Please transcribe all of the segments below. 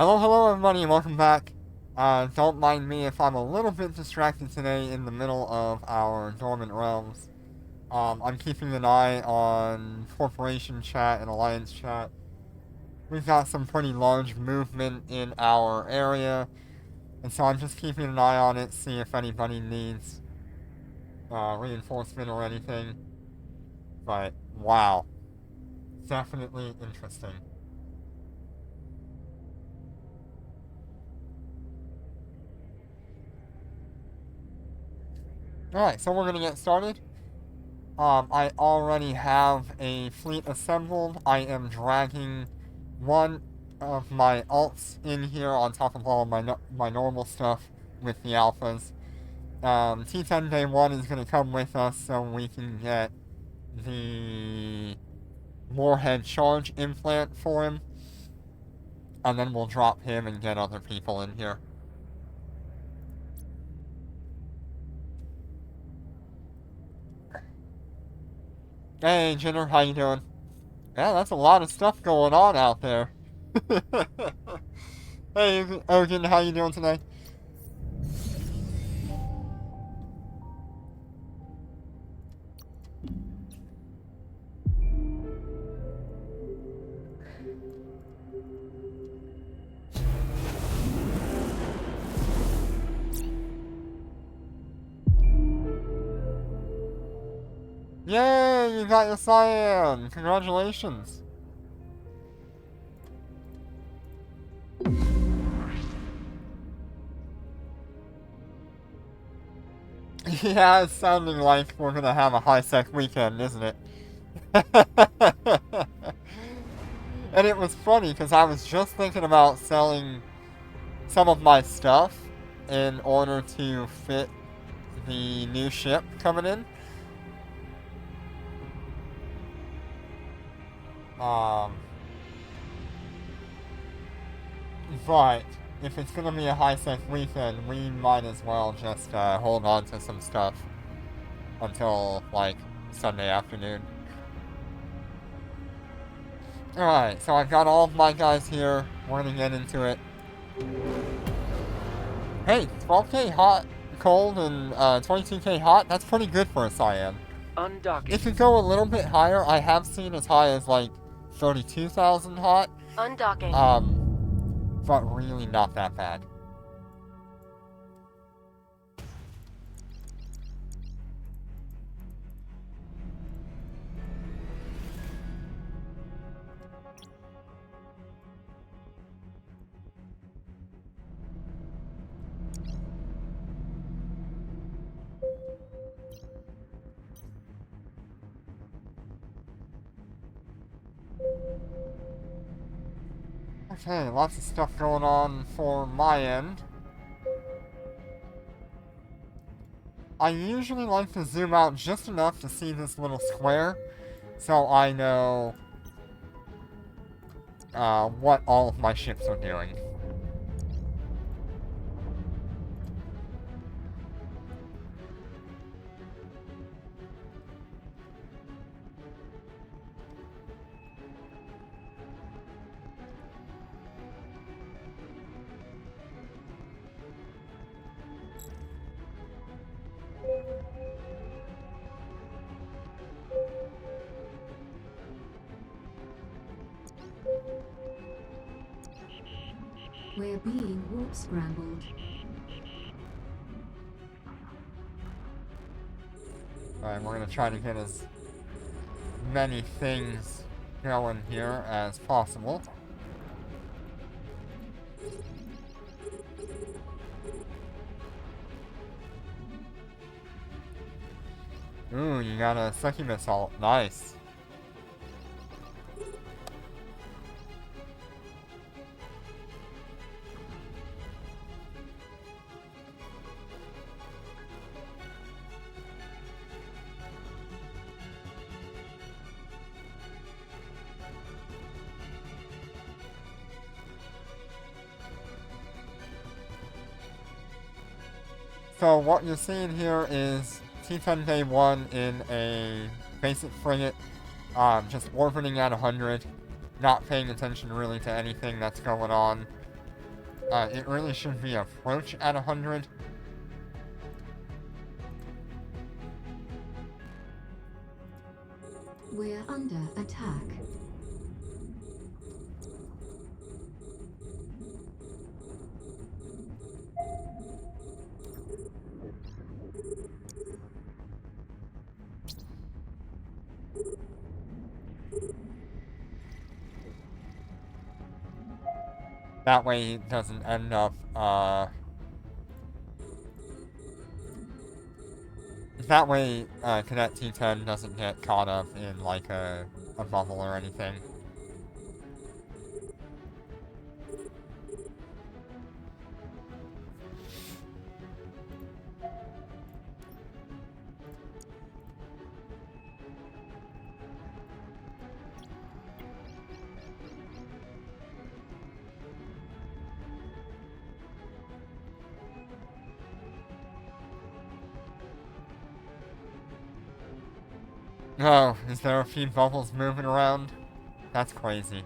Hello, hello everybody, welcome back. Don't mind me if I'm a little bit distracted today in the middle of our Dormant Realms. I'm keeping an eye on Corporation chat and Alliance chat. We've got some pretty large movement in our area, and so I'm just keeping an eye on it, see if anybody needs reinforcement or anything. But, wow. Definitely interesting. Alright, so we're gonna get started. I already have a fleet assembled. I am dragging one of my alts in here on top of all of my normal stuff with the alphas. T10 Day 1 is going to come with us so we can get the Warhead Charge implant for him. And then we'll drop him and get other people in here. Hey, Jenner, how you doing? Yeah, that's a lot of stuff going on out there. Hey, Ogan, how you doing tonight? Yay, you got your cyan! Congratulations! Yeah, it's sounding like we're gonna have a high-sec weekend, isn't it? And it was funny, because I was just thinking about selling some of my stuff in order to fit the new ship coming in. But if it's gonna be a high-sec weekend, we might as well just hold on to some stuff until, like, Sunday afternoon. Alright, so I've got all of my guys here. We're gonna get into it. Hey, 12k hot, cold, and 22k hot, that's pretty good for a cyan. Undocking. It could go a little bit higher. I have seen as high as, like, 32,000 hot. Undocking. But really not that bad. Okay, lots of stuff going on for my end. I usually like to zoom out just enough to see this little square, so I know what all of my ships are doing. We're being warp scrambled. Alright, we're gonna try to get as many things going here as possible. Ooh, you got a succubus ult. Nice. So what you're seeing here is T10 Day 1 in a basic frigate, just orbiting at 100, not paying attention really to anything that's going on. It really should be approach at 100. We're under attack. That way it doesn't end up, that way, Cadet T10 doesn't get caught up in, like, a bubble or anything. Oh, is there a few bubbles moving around? That's crazy.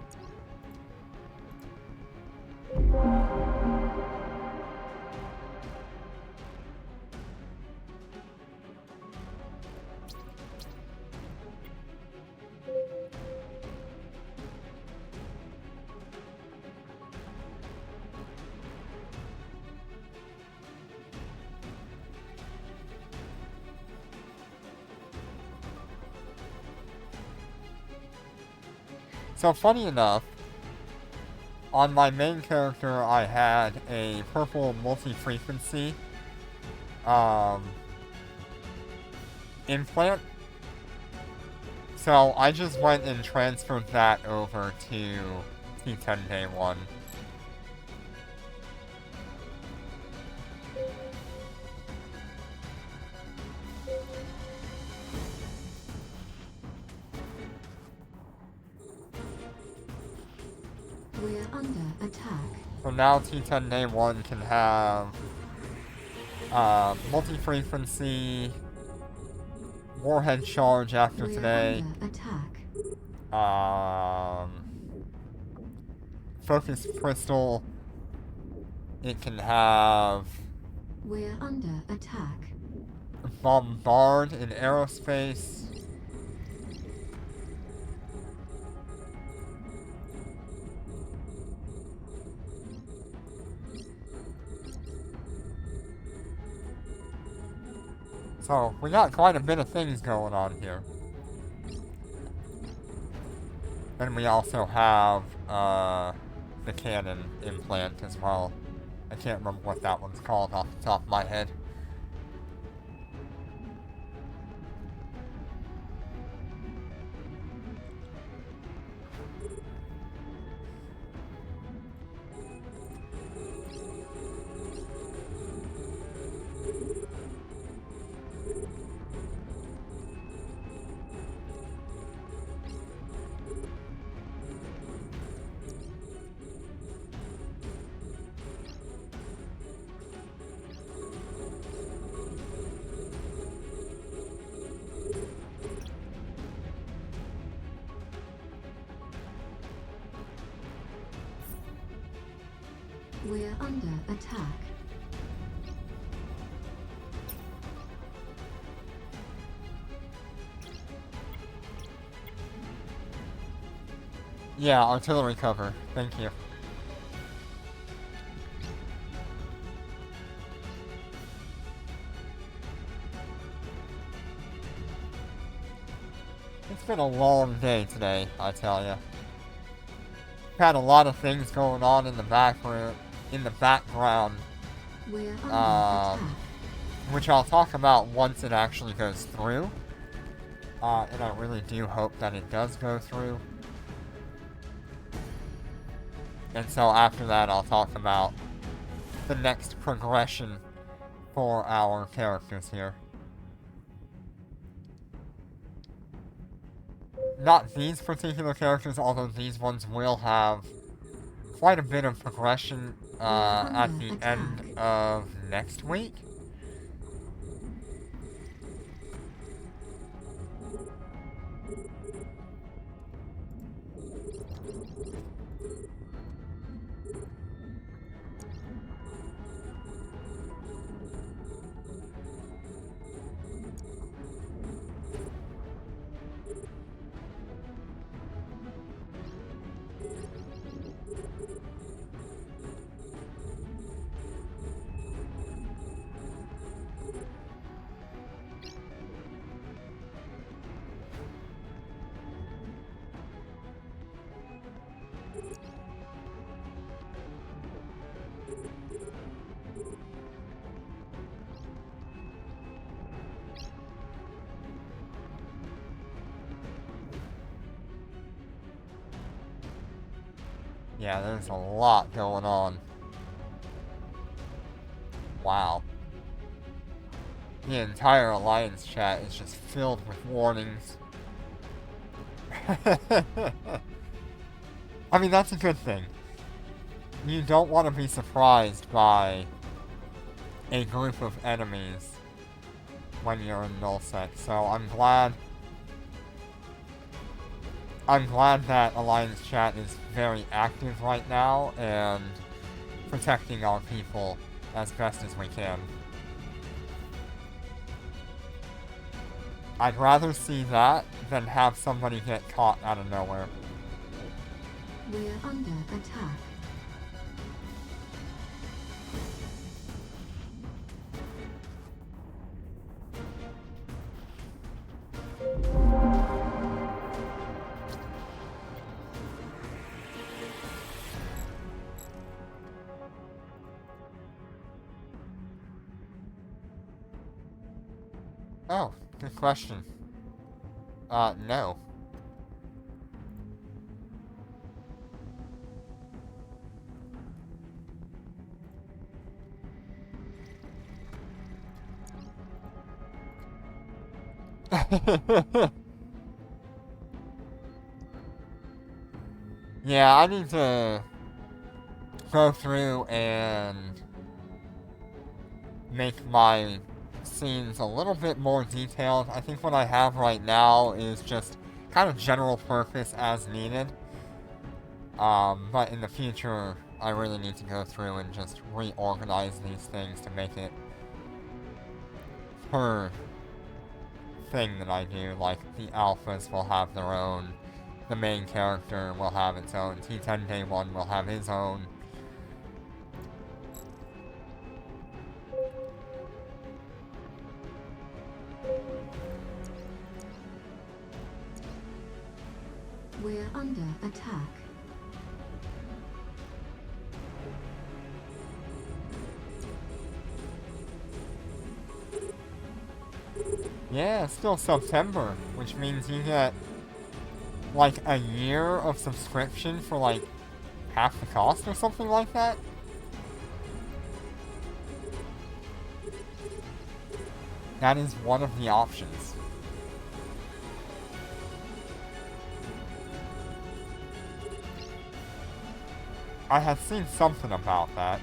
So funny enough, on my main character I had a purple multi-frequency implant. So I just went and transferred that over to T10 Day 1. We're under attack. So now T10 Day 1 can have multi-frequency, warhead charge after We're today, under attack. focus crystal. It can have We're under attack. bombard in aerospace. So, we got quite a bit of things going on here. Then we also have, the cannon implant as well. I can't remember what that one's called off the top of my head. We're under attack. Yeah, artillery cover. Thank you. It's been a long day today, I tell ya. Had a lot of things going on in the background, We're under attack. which I'll talk about once it actually goes through. And I really do hope that it does go through. And so after that, I'll talk about the next progression for our characters here. Not these particular characters, although these ones will have quite a bit of progression at the end of next week. Yeah, there's a lot going on. Wow. The entire Alliance chat is just filled with warnings. I mean, that's a good thing. You don't want to be surprised by a group of enemies when you're in nullsec, so I'm glad that Alliance chat is very active right now and protecting our people as best as we can. I'd rather see that than have somebody get caught out of nowhere. We're under attack. Oh, good question. No. Yeah, I need to go through and make my scenes a little bit more detailed. I think what I have right now is just kind of general purpose as needed. But in the future, I really need to go through and just reorganize these things to make it per thing that I do. Like, the alphas will have their own, the main character will have its own, T10 Day 1 will have his own. We're under attack. Yeah, it's still September, which means you get like a year of subscription for like half the cost or something like that. That is one of the options. I had seen something about that.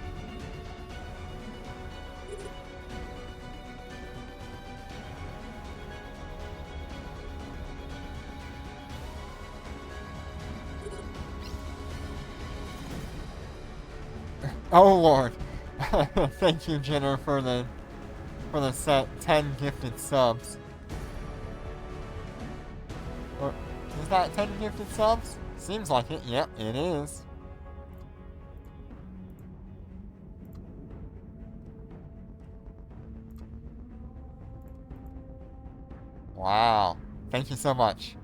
Oh lord. Thank you, Jenner, for the set 10 gifted subs. Or, is that 10 gifted subs? Seems like it. Yep, it is. Wow. Thank you so much.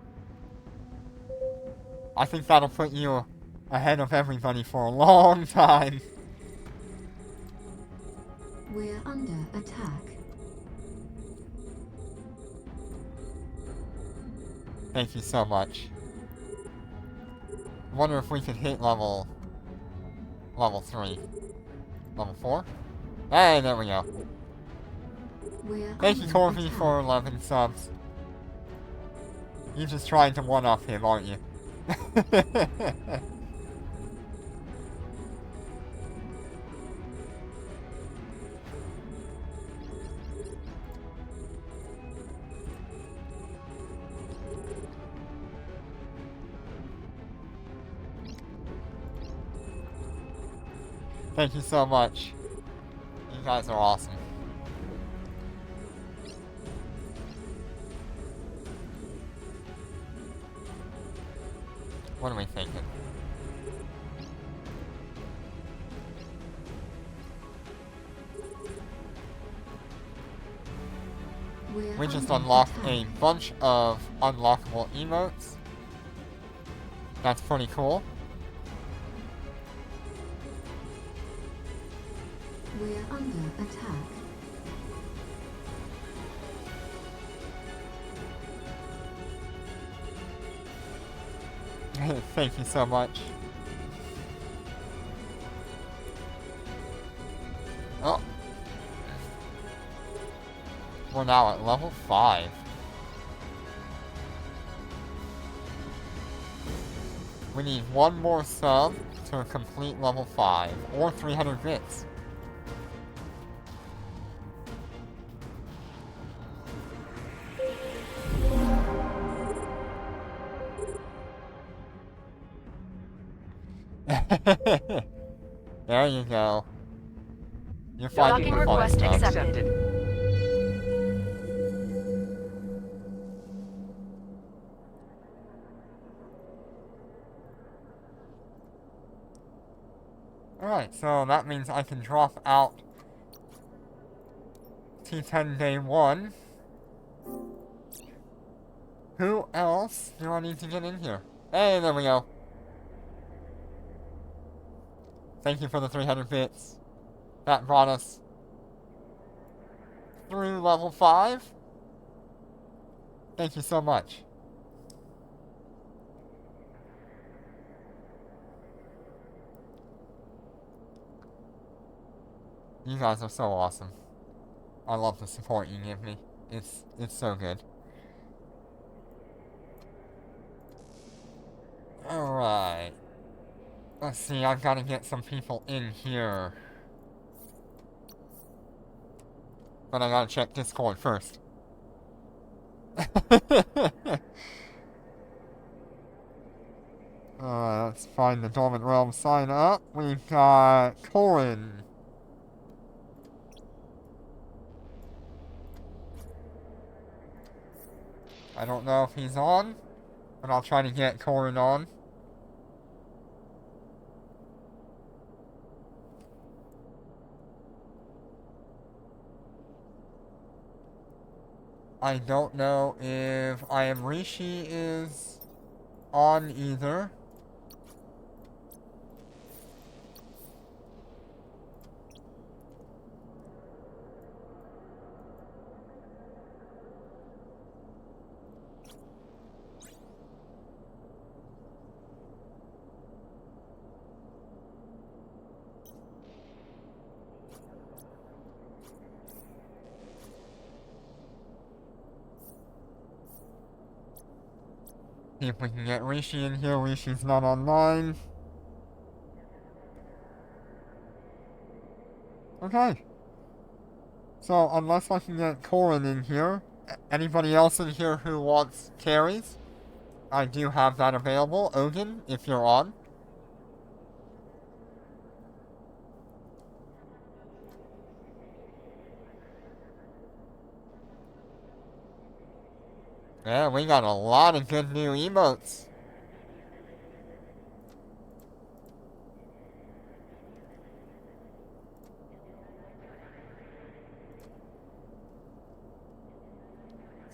I think that'll put you ahead of everybody for a long time. We're under attack. Thank you so much. I wonder if we could hit level 3. Level 4? Hey, there we go. We're Thank you, under Corby, attack. for 11 subs. You're just trying to one-up him, aren't you? Thank you so much. You guys are awesome. What are we thinking? We just under unlocked attack. a bunch of unlockable emotes. That's pretty cool. We're under attack. Thank you so much. We're now at level 5. We need one more sub to complete level 5, or 300 bits. There you go. You're finding Docking the fun request stuff. accepted. Alright, so that means I can drop out T10 Day 1. Who else do I need to get in here? Hey, there we go. Thank you for the 300 bits. That brought us through level 5. Thank you so much. You guys are so awesome. I love the support you give me. It's so good. Alright. Let's see, I've got to get some people in here. But I gotta check Discord first. Let's find the Dormant Realm sign up. We've got Corin. I don't know if he's on, but I'll try to get Corin on. I don't know if I Am Rishi is on either. See if we can get Rishi in here. Rishi's not online. Okay. So, unless I can get Corin in here, anybody else in here who wants carries, I do have that available. Ogun, if you're on. Yeah, we got a lot of good new emotes.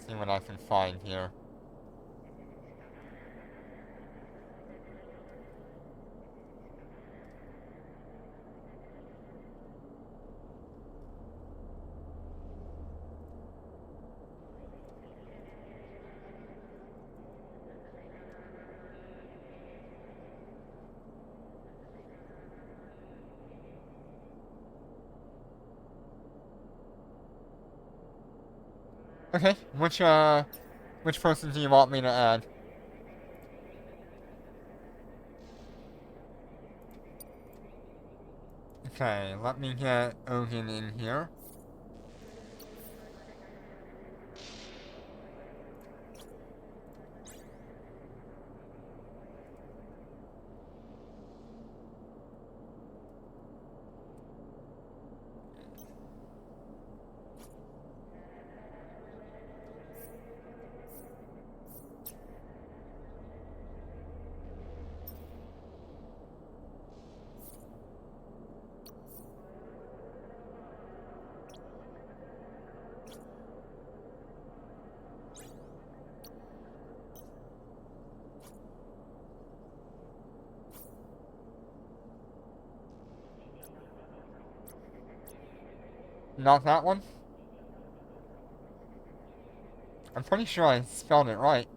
See what I can find here. Okay, which person do you want me to add? Okay, let me get Ogun in here. Not that one? I'm pretty sure I spelled it right.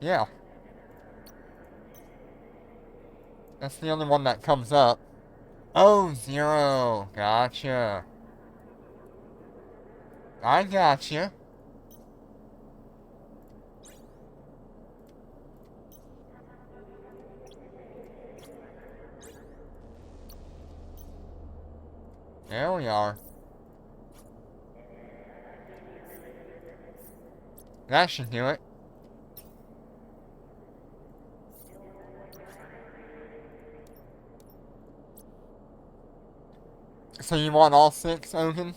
Yeah. That's the only one that comes up. Oh, 0. Gotcha. I got you. There we are. That should do it. So you want all 6, Ogun?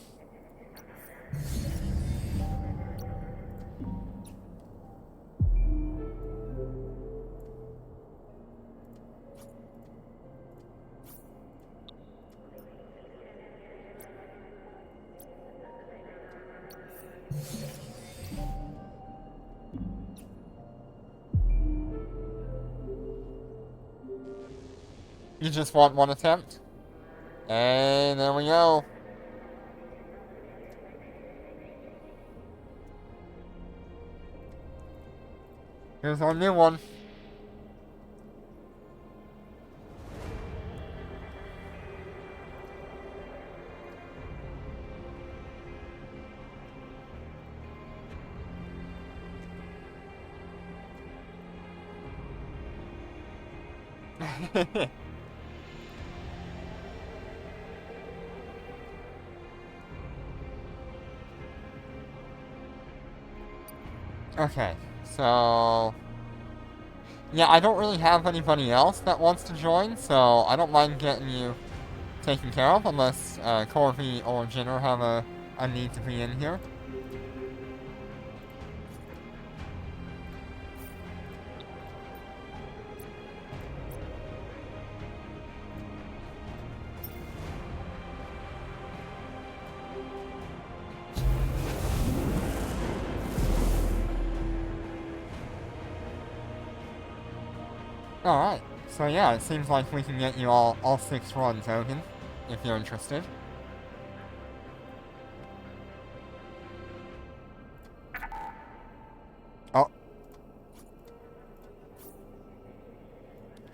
You just want one attempt? And there we go. Here's our new one. Okay, so... Yeah, I don't really have anybody else that wants to join, so I don't mind getting you taken care of, unless Corby or Jenner have a need to be in here. Alright, so yeah, it seems like we can get you all 6 runs, Ogun, if you're interested. Oh.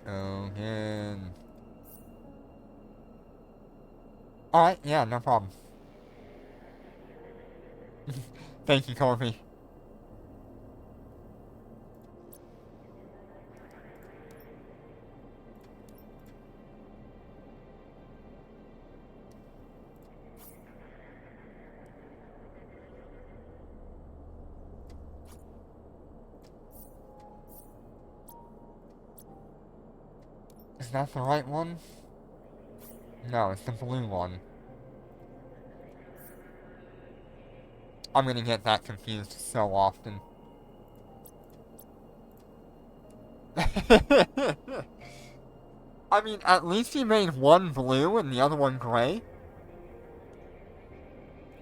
Ogun. Alright, yeah, no problem. Thank you, Corby. Is that the right one? No, it's the blue one. I'm gonna get that confused so often. I mean, at least he made one blue and the other one gray.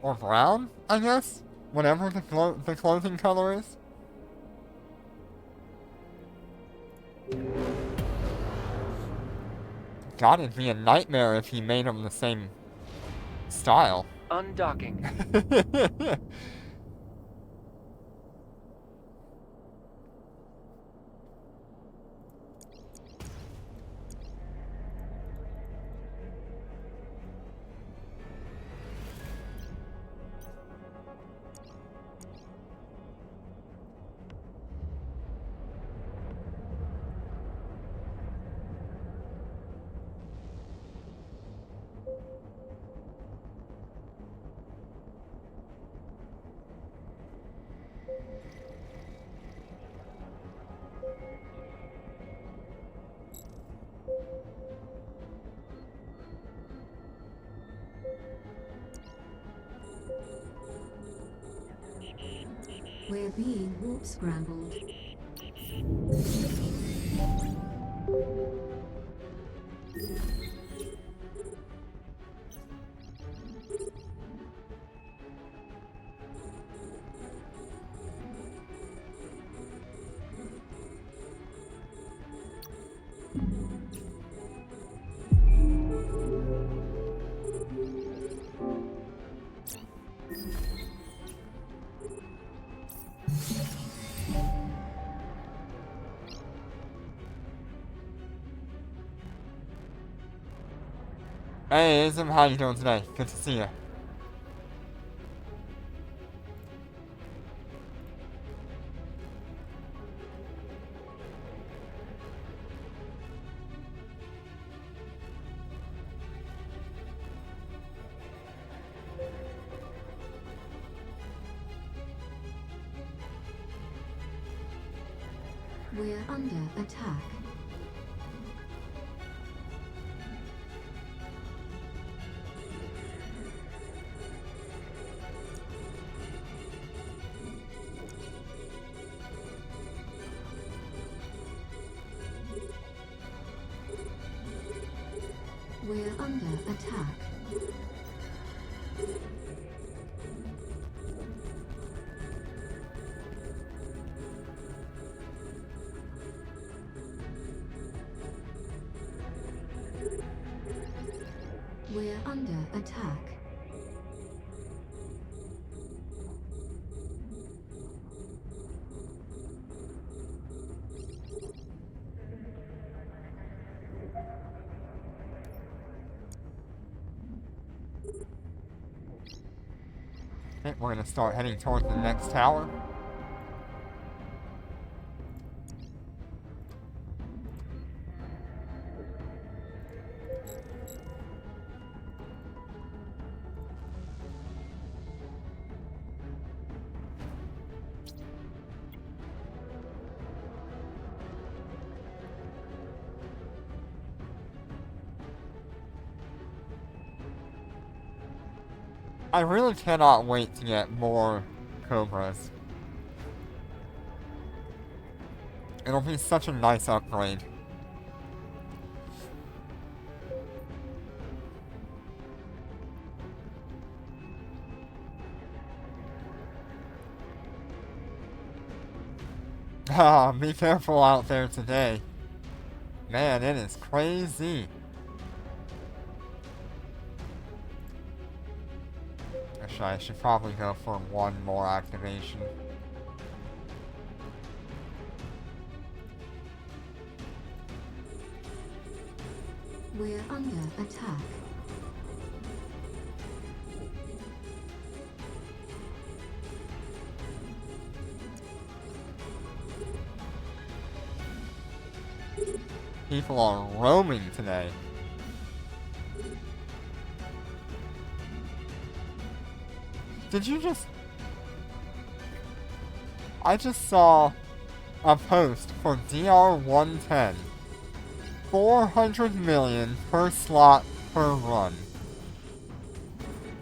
Or brown, I guess? Whatever the clothing color is. God, it'd be a nightmare if he made them the same style. Undocking. We're being warp scrambled. Hey, Ism, how you doing today? Good to see you. We're under attack. We're under attack. We're under attack. Okay, we're gonna start heading towards the next tower. I really cannot wait to get more Cobras. It'll be such a nice upgrade. Ah, be careful out there today. Man, it is crazy. Actually, I should probably go for one more activation. We're under attack. People are roaming today. Did you just... I just saw a post for DR110. 400 million per slot per run.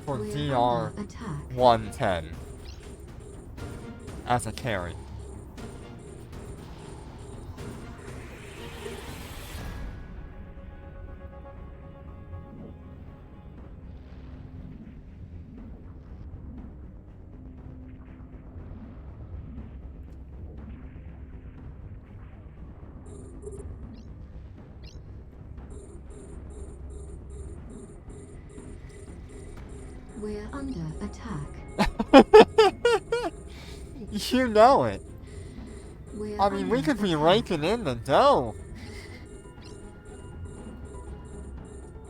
For We're under attack. DR110. As a carry. We're under attack. You know it. We're I mean, we under could be attack. raking in the dough.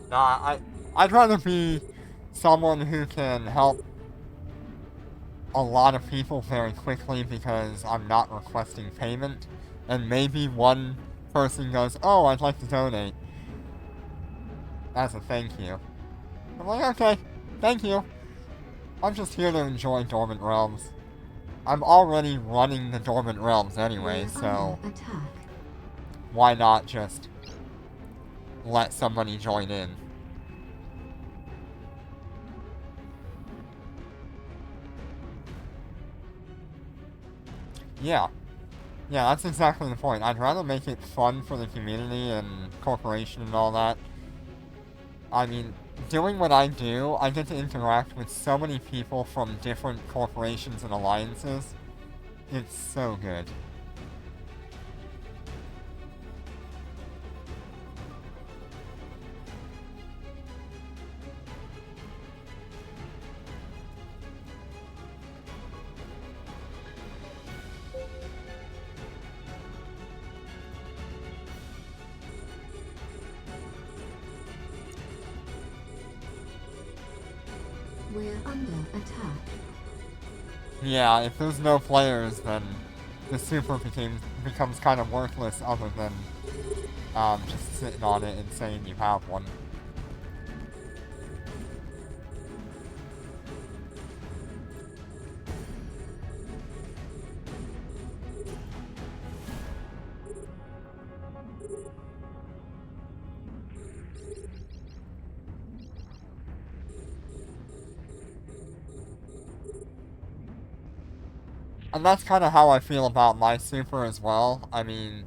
Nah, I'd rather be someone who can help a lot of people very quickly because I'm not requesting payment. And maybe one person goes, oh, I'd like to donate. As a thank you. I'm like, okay, thank you. I'm just here to enjoy Dormant Realms. I'm already running the Dormant Realms anyway, We're so under attack. why not just let somebody join in? Yeah. Yeah, that's exactly the point. I'd rather make it fun for the community and corporation and all that. I mean, doing what I do, I get to interact with so many people from different corporations and alliances. It's so good. We're under attack. Yeah, if there's no players, then the super becomes kind of worthless other than just sitting on it and saying you have one. And that's kind of how I feel about my super as well. I mean,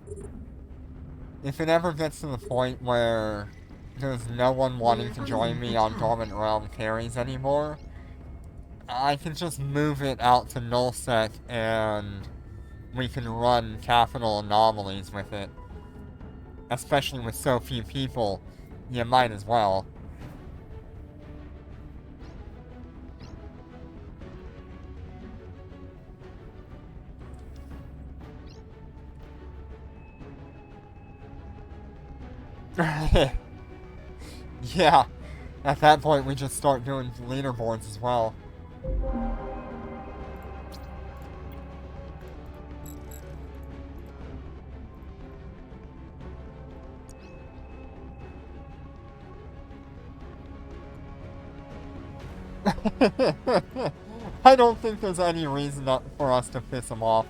if it ever gets to the point where there's no one wanting to join me on Dormant Realm carries anymore, I can just move it out to nullsec and we can run capital anomalies with it. Especially with so few people, you might as well. Yeah, at that point we just start doing leaderboards as well. I don't think there's any reason for us to piss him off.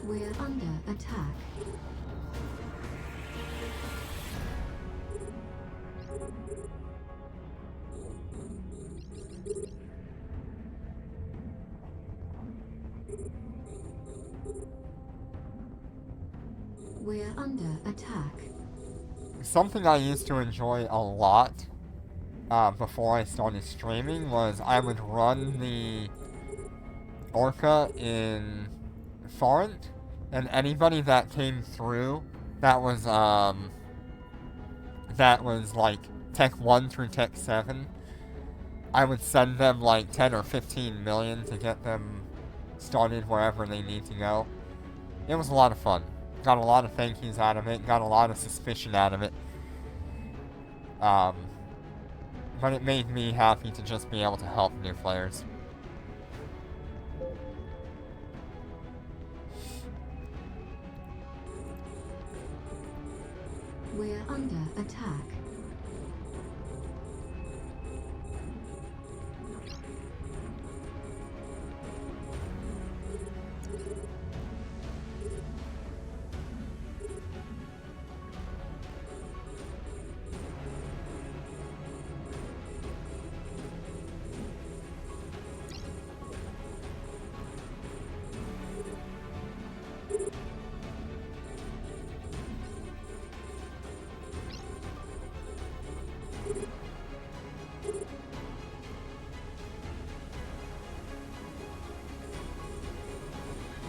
We're under attack. We're under attack. Something I used to enjoy a lot before I started streaming was I would run the Orca in Forint, and anybody that came through that was like Tech 1 through Tech 7, I would send them like 10 or 15 million to get them started wherever they need to go. It was a lot of fun. Got a lot of thank yous out of it, got a lot of suspicion out of it. But it made me happy to just be able to help new players. We're under attack.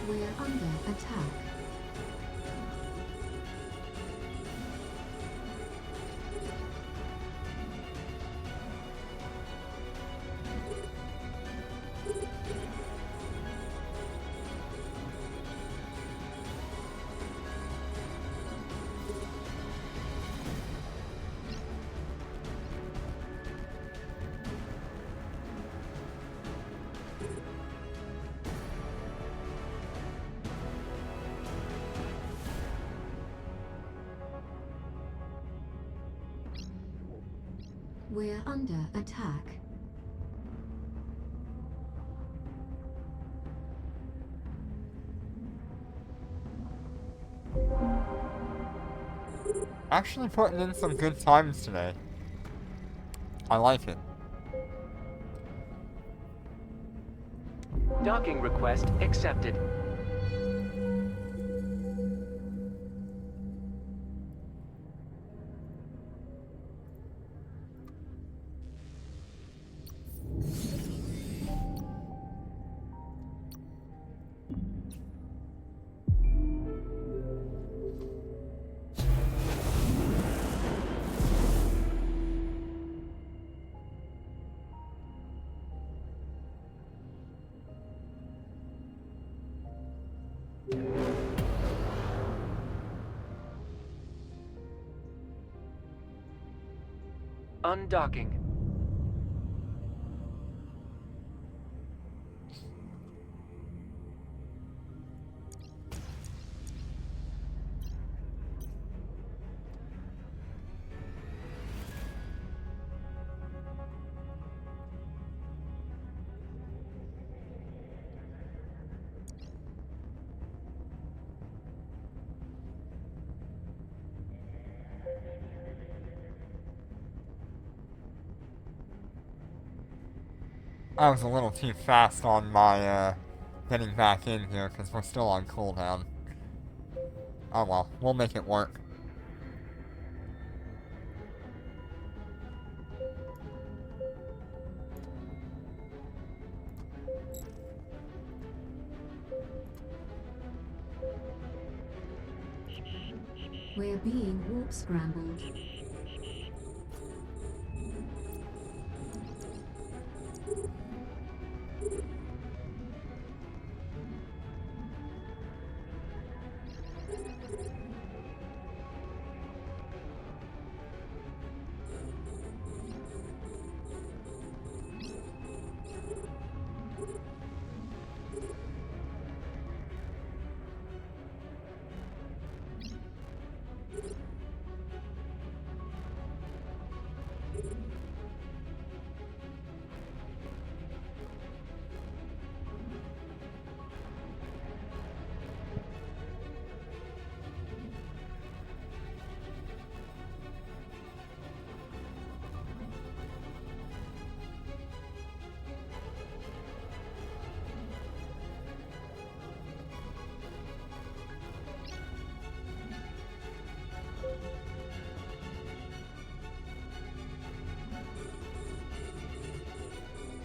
We're under attack. We're under attack. Actually putting in some good times today. I like it. Docking request accepted. Undocking. I was a little too fast on my, getting back in here, because we're still on cooldown. Oh well, we'll make it work. We're being warp scrambled.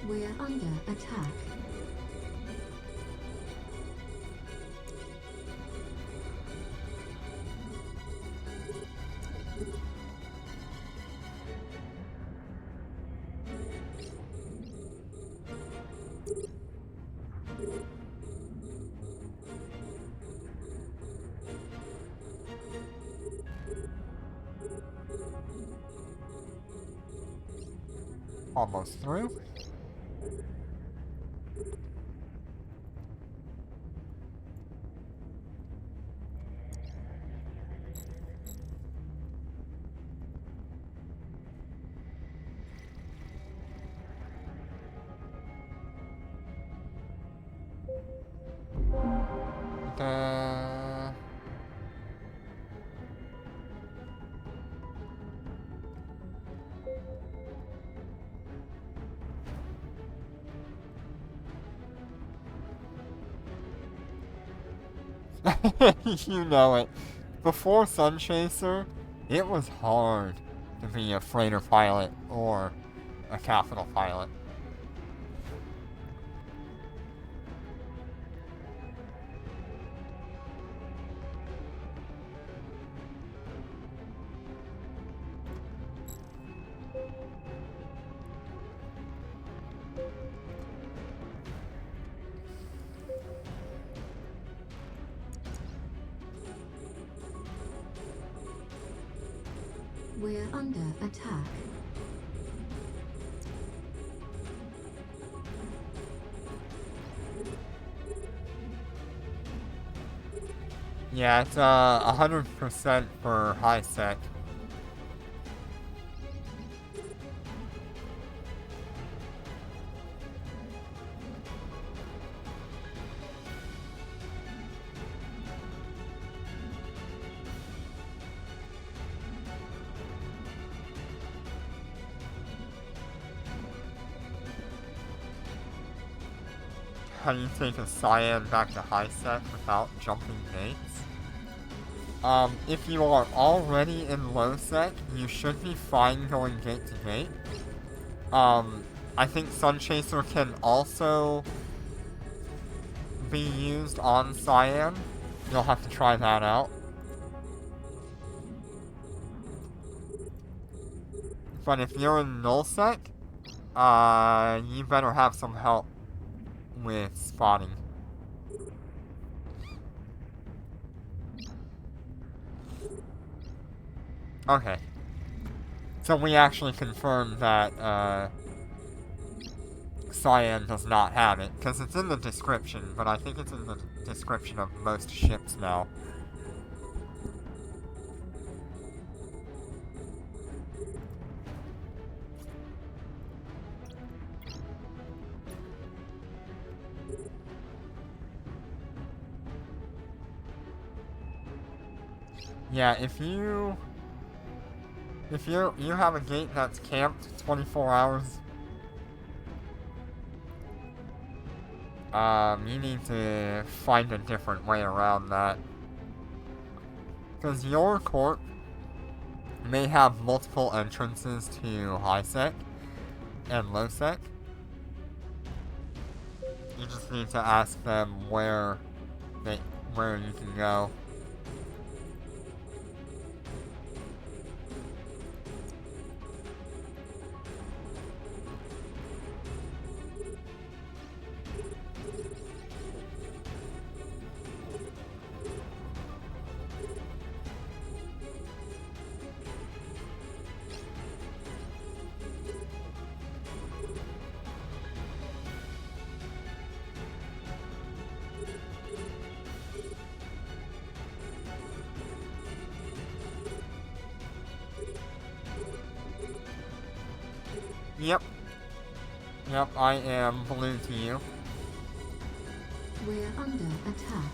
We're under attack. Almost through. Uh, you know it. Before Sunchaser, it was hard to be a freighter pilot or a capital pilot. We're under attack. Yeah, it's 100% for high sec. How do you take a Cyan back to high sec without jumping gates? If you are already in low sec, you should be fine going gate to gate. I think Sunchaser can also be used on Cyan. You'll have to try that out. But if you're in null sec, you better have some help with spotting. Okay. So we actually confirmed that, Cyan does not have it, because it's in the description, but I think it's in the description of most ships now. Yeah, if you have a gate that's camped 24 hours, you need to find a different way around that. Because your court may have multiple entrances to high sec and low sec. You just need to ask them where you can go. Yep. Yep, I am blue to you. We're under attack.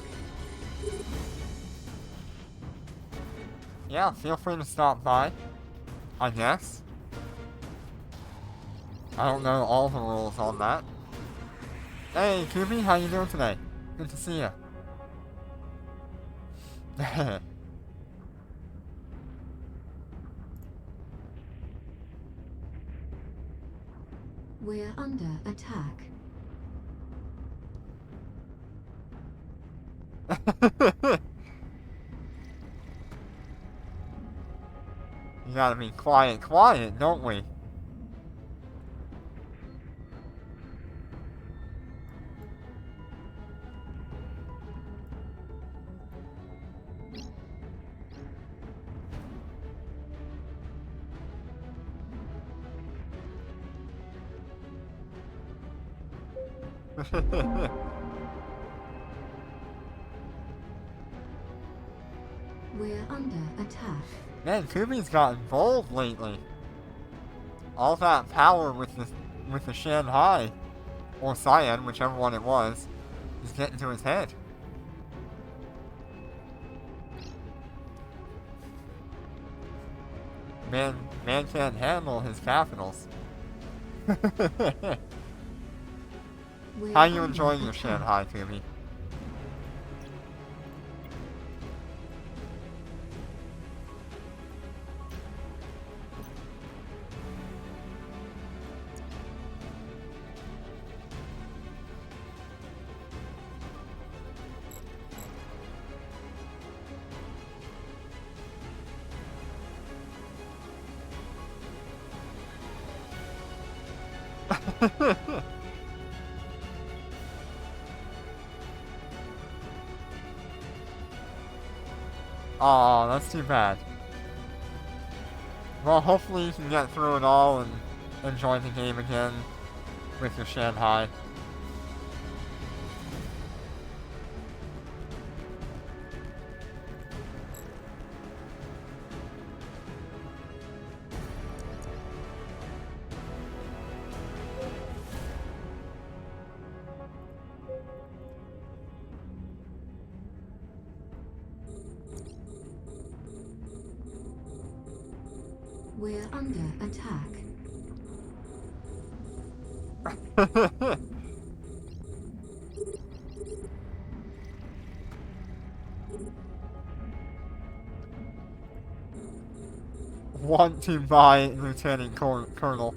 Yeah, feel free to stop by, I guess. I don't know all the rules on that. Hey, Kubi, how you doing today? Good to see you. We're under attack. You gotta be quiet, don't we? We're under attack. Man, Kubi's gotten bold lately. All that power with the Shanghai, or Cyan, whichever one it was, is getting to his head. Man can't handle his capitals. We're How you under enjoying your attack. Shanghai, Kubi? Aw, that's too bad. Well, hopefully you can get through it all and enjoy the game again with your Shanghai. We're under attack. Want to buy Lieutenant Colonel.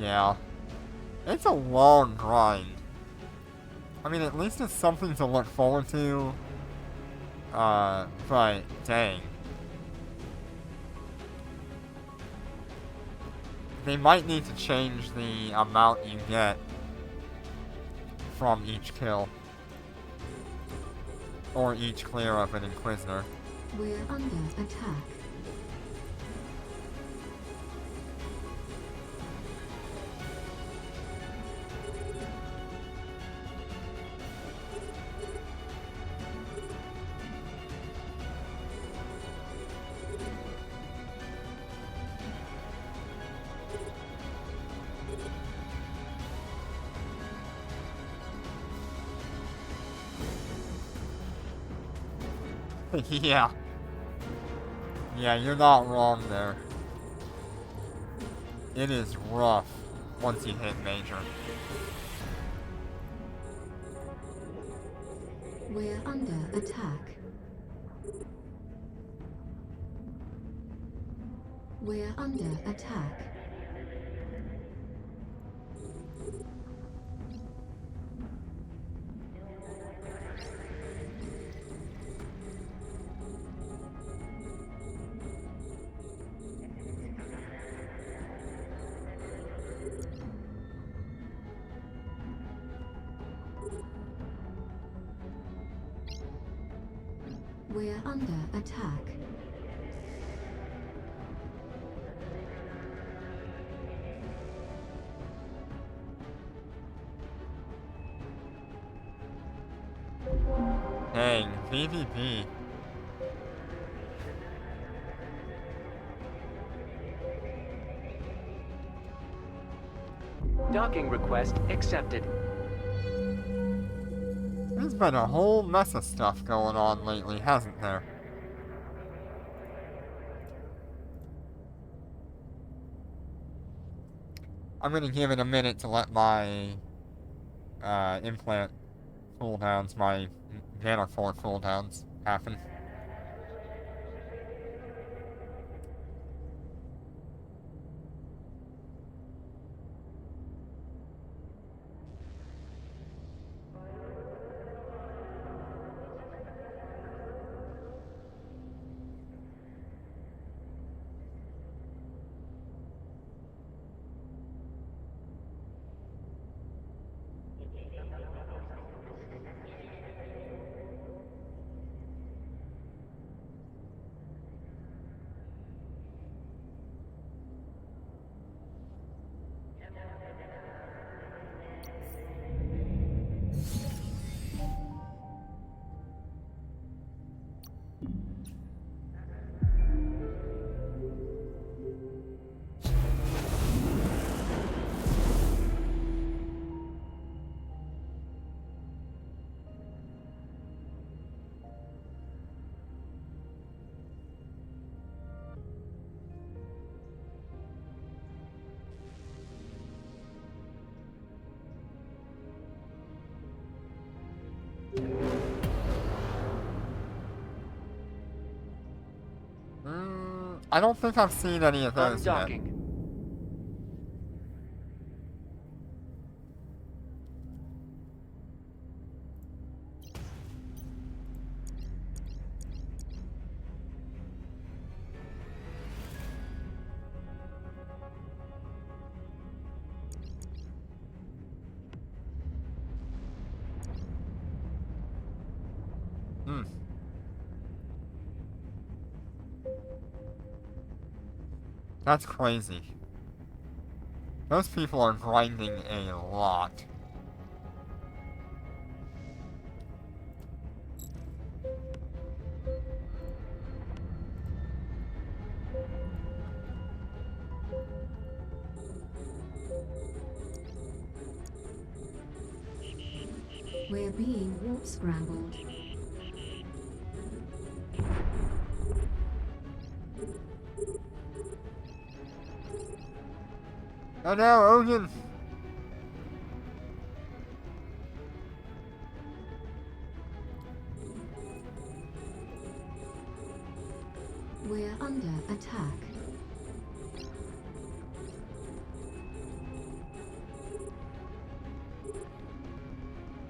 Yeah. It's a long grind. I mean, at least it's something to look forward to. But dang. They might need to change the amount you get from each kill. Or each clear of an Inquisitor. We're under attack. Yeah. Yeah, you're not wrong there. It is rough once you hit Major. We're under attack. We're under attack. We're under attack. Dang, PvP. Docking request accepted. There's been a whole mess of stuff going on lately, hasn't there? I'm gonna give it a minute to let my implant cooldowns, my Vanafor cooldowns happen. I don't think I've seen any of those yet. Undocking. Hmm. That's crazy. Those people are grinding a lot. We're being warp scrambled. Oh no, Ogun! We're under attack.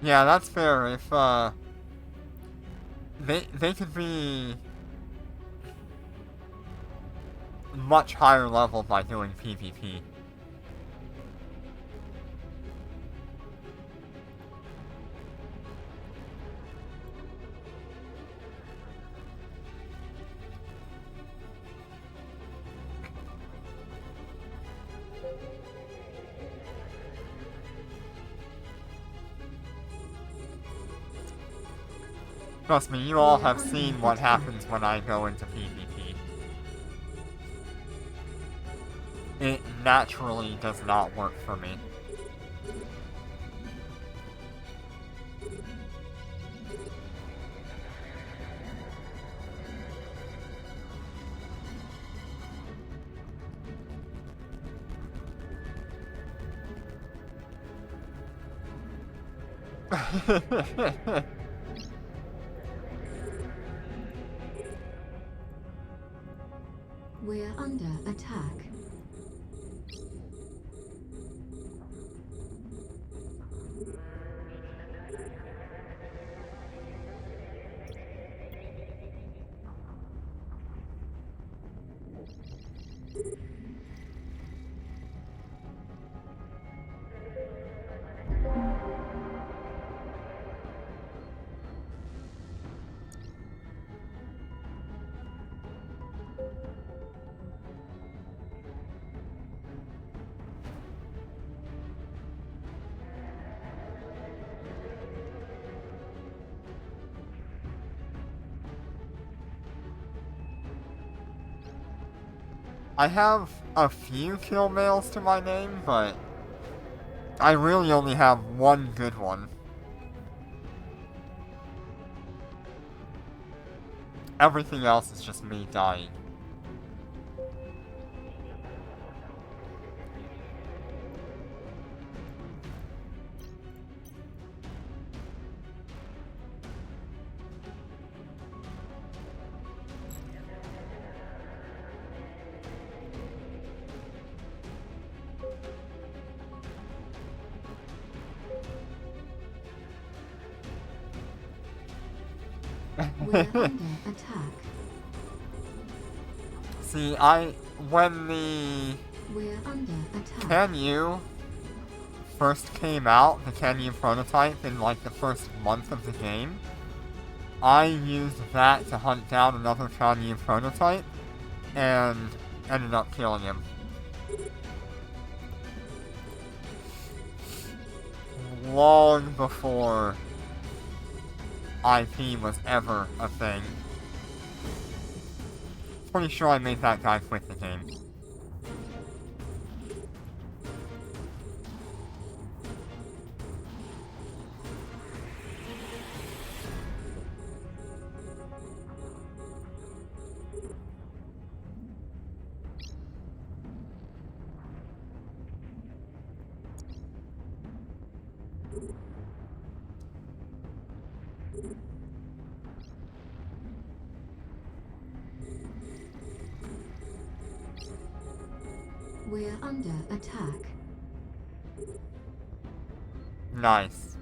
Yeah, that's fair. If, they could be much higher level by doing PvP. Trust me, you all have seen what happens when I go into PvP. It naturally does not work for me. We're under attack. I have a few kill mails to my name, but I really only have one good one. Everything else is just me dying. We're under attack. See, when the We're under attack. Can You first came out, the Can You prototype, in like the first month of the game, I used that to hunt down another Can You prototype, and ended up killing him. Long before IP was ever a thing. Pretty sure I made that guy quit the game. We're under attack. Nice.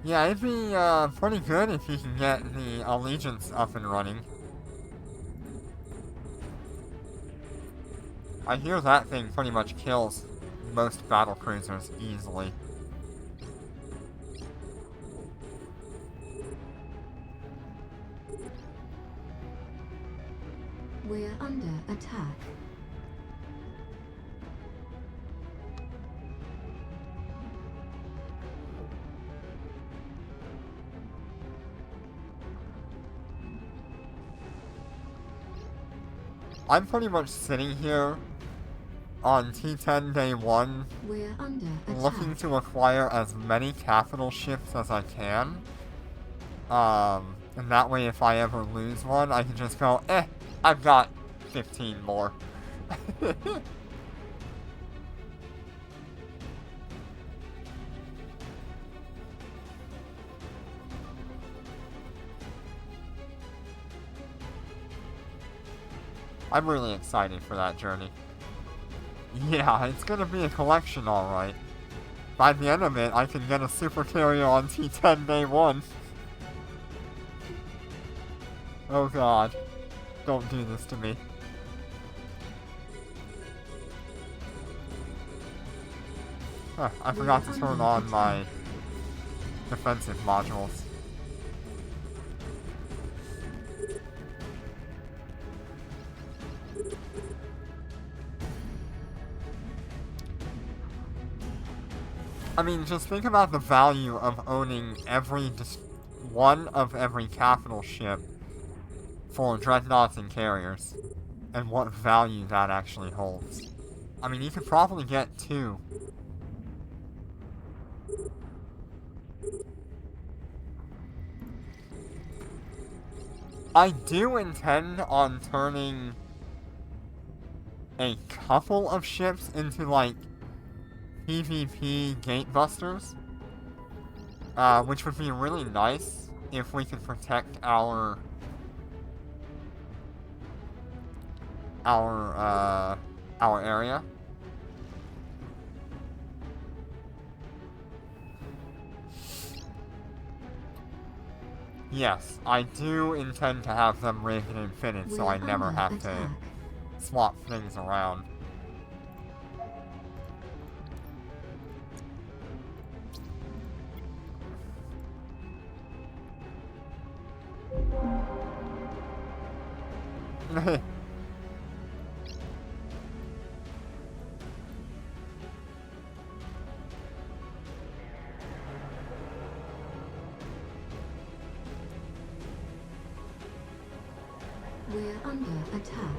Yeah, it'd be pretty good if you can get the Allegiance up and running. I hear that thing pretty much kills most battle cruisers easily. We're under attack. I'm pretty much sitting here on T10 Day 1 We're under attack. looking to acquire as many capital ships as I can. And that way if I ever lose one, I can just go, I've got 15 more. I'm really excited for that journey. Yeah, it's gonna be a collection, alright. by the end of it, I can get a super carrier on T10 day 1. Oh god. Don't do this to me. Huh, I forgot to turn on my defensive modules. I mean, just think about the value of owning one of every capital ship for dreadnoughts and carriers, and what value that actually holds. I mean, you could probably get 2. I do intend on turning a couple of ships into, like, PvP gatebusters, which would be really nice if we could protect our area. Yes, I do intend to have them rated infinite, so I never have to swap things around. We're under attack.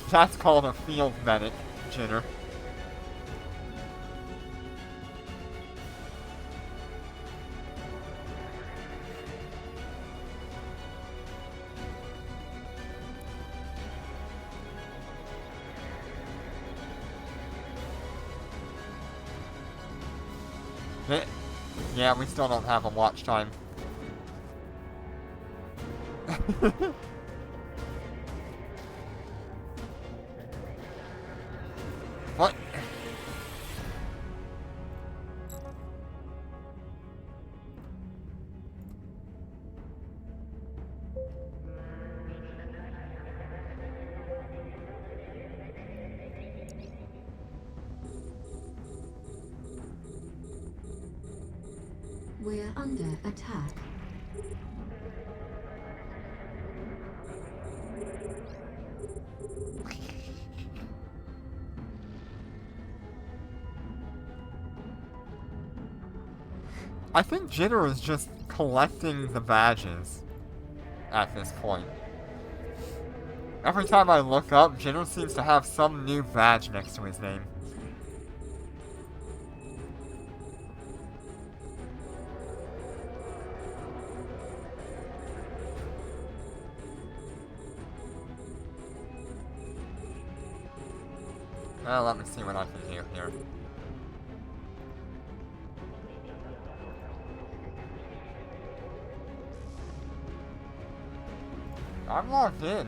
That's called a field medic, Jitter. Yeah, we still don't have a watch time. What? We're under attack. I think Jitter is just collecting the badges at this point. Every time I look up, Jitter seems to have some new badge next to his name. Well, let me see what I can do here. I'm logged in.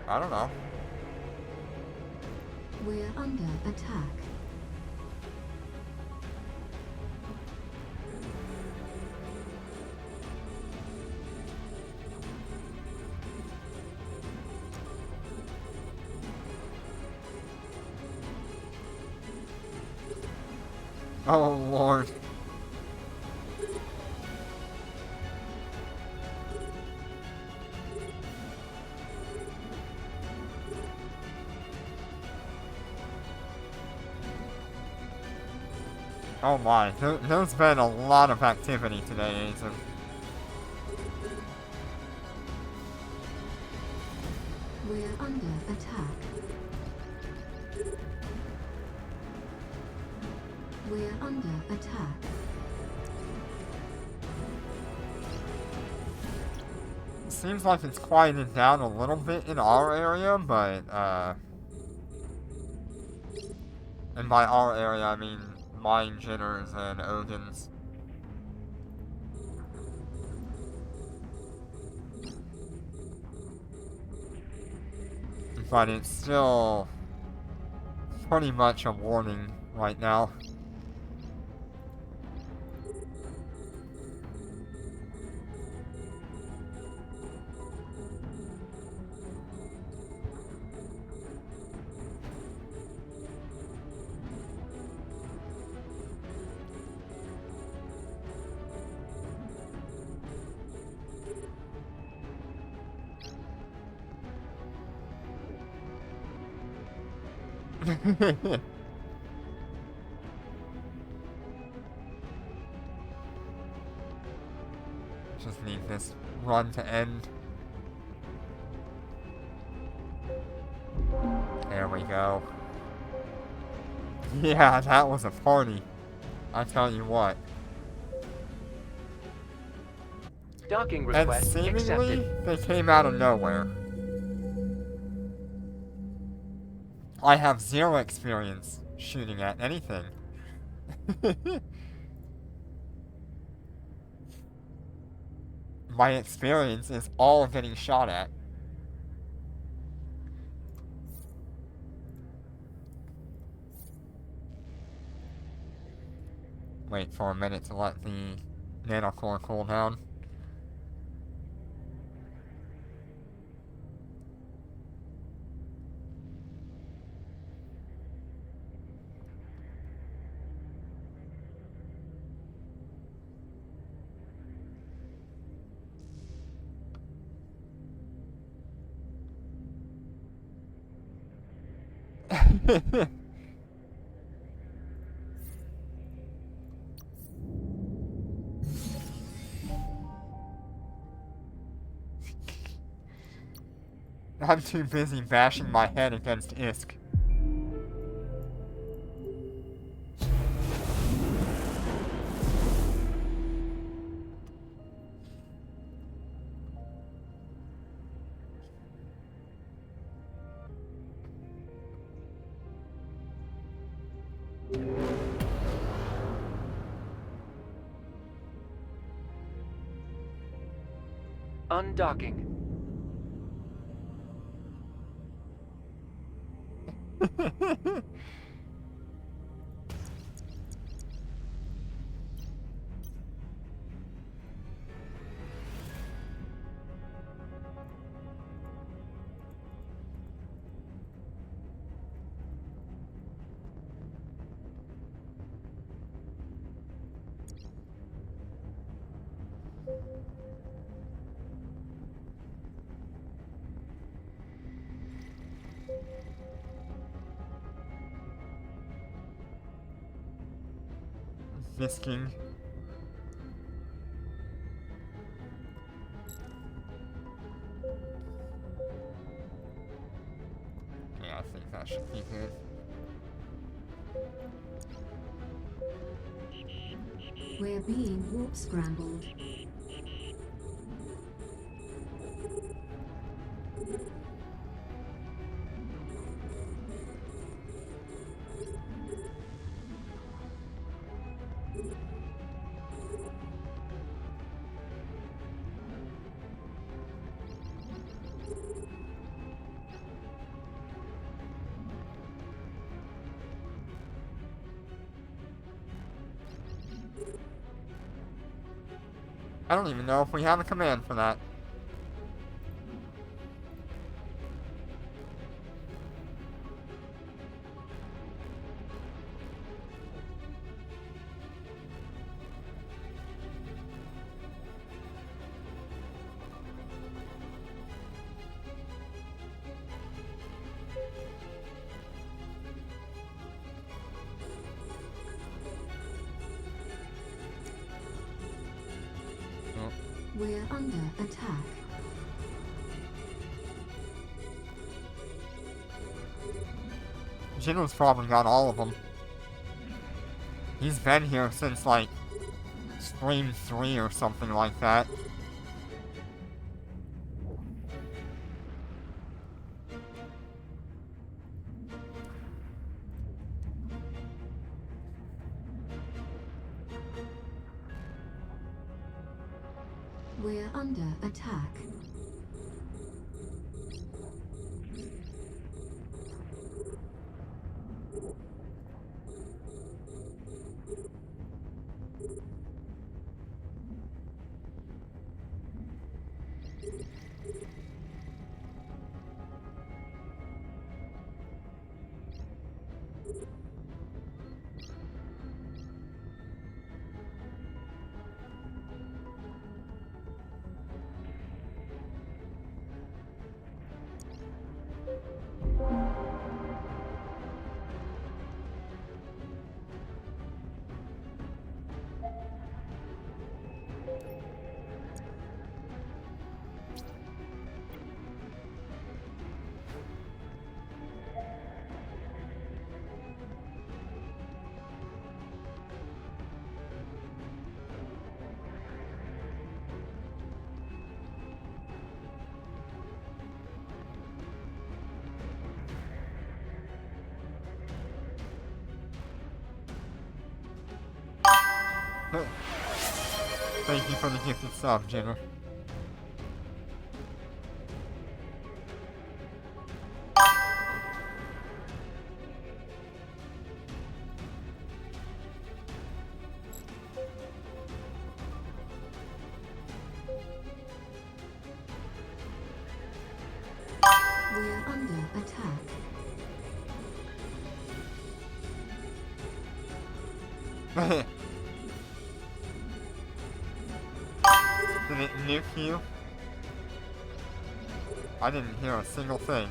I don't know. We're under attack. Oh, Lord. Oh my, there's been a lot of activity today, Azen. We're under attack. We're under attack. Seems like it's quieted down a little bit in our area, but, And by our area, I mean mine jitters and Odin's. But it's still pretty much a warning right now. Just need this run to end. There we go. Yeah, that was a party. I tell you what. Docking And request seemingly, accepted. they came out of nowhere. I have zero experience shooting at anything. My experience is all getting shot at. Wait for a minute to let the nanocore cool down. I'm too busy bashing my head against ISK. Undocking. Fisking. Yeah, I think that should be good. We're being warp scrambled. I don't even know if we have a command for that. We're under attack. Jinno's probably got all of them. He's been here since, like, Stream 3 or something like that. We're under attack. Thank you for the gifted sub, Jenner. We're under attack. Did it nuke you? I didn't hear a single thing.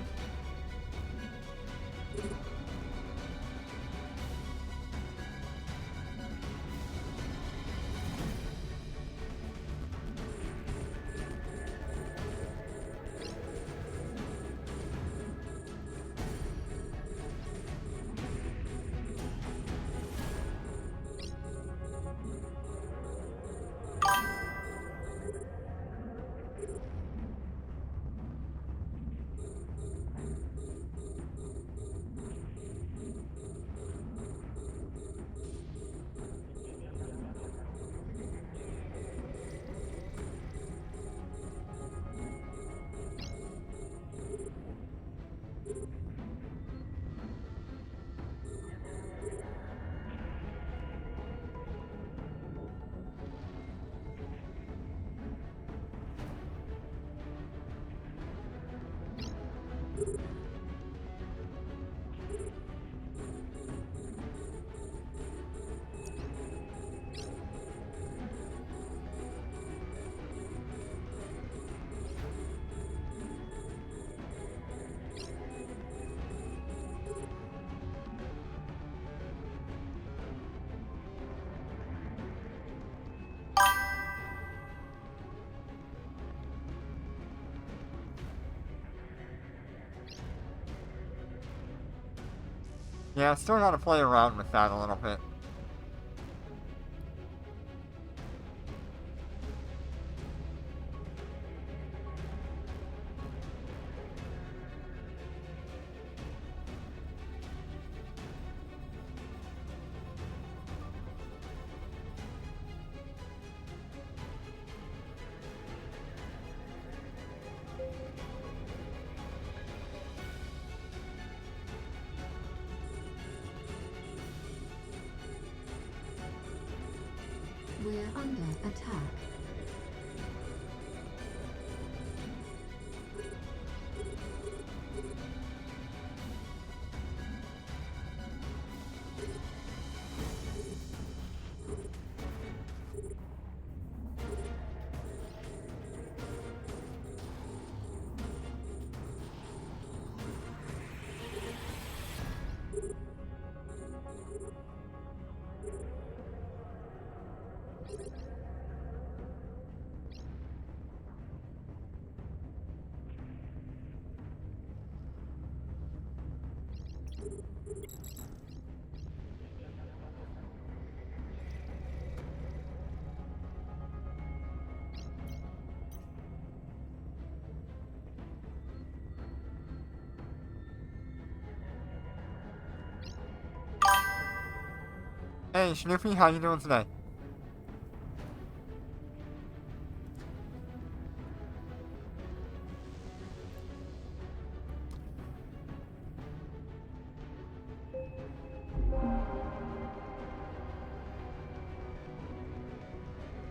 Yeah, I still gotta play around with that a little bit. We're under attack. Hey, Snoopy, how you doing today?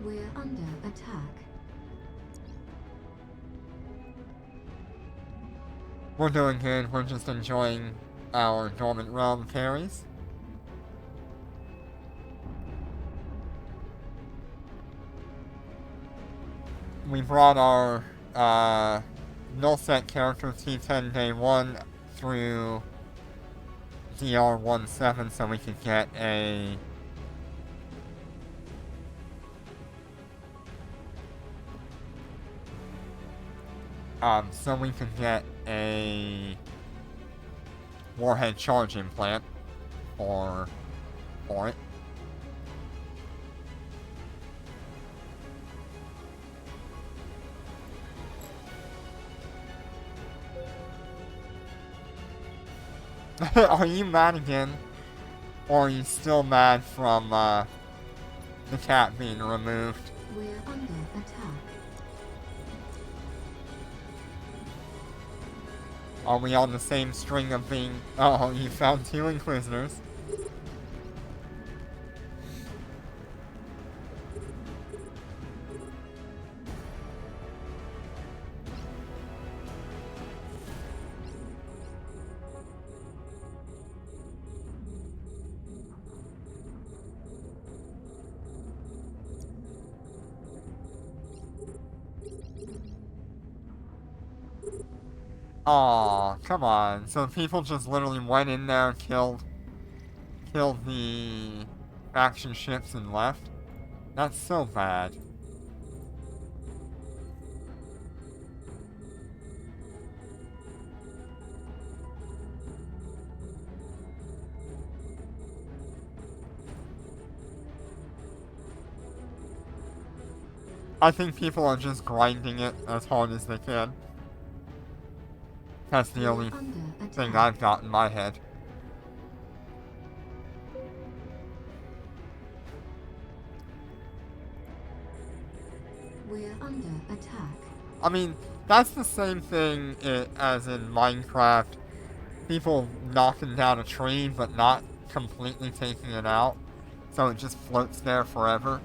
We're under attack. We're doing good. We're just enjoying our Dormant Realm carries. We brought our null-set character T10 Day 1 through DR17 so we could get a warhead charge implant for it. Are you mad again? Or are you still mad from the cat being removed? We're under attack. Are we on the same string of being... Oh, you found 2 Inquisitors. Aw, come on. So people just literally went in there, killed the faction ships and left? That's so bad. I think people are just grinding it as hard as they can. That's the only thing I've got in my head. We're under attack. I mean, that's the same thing as in Minecraft. People knocking down a tree, but not completely taking it out. So it just floats there forever.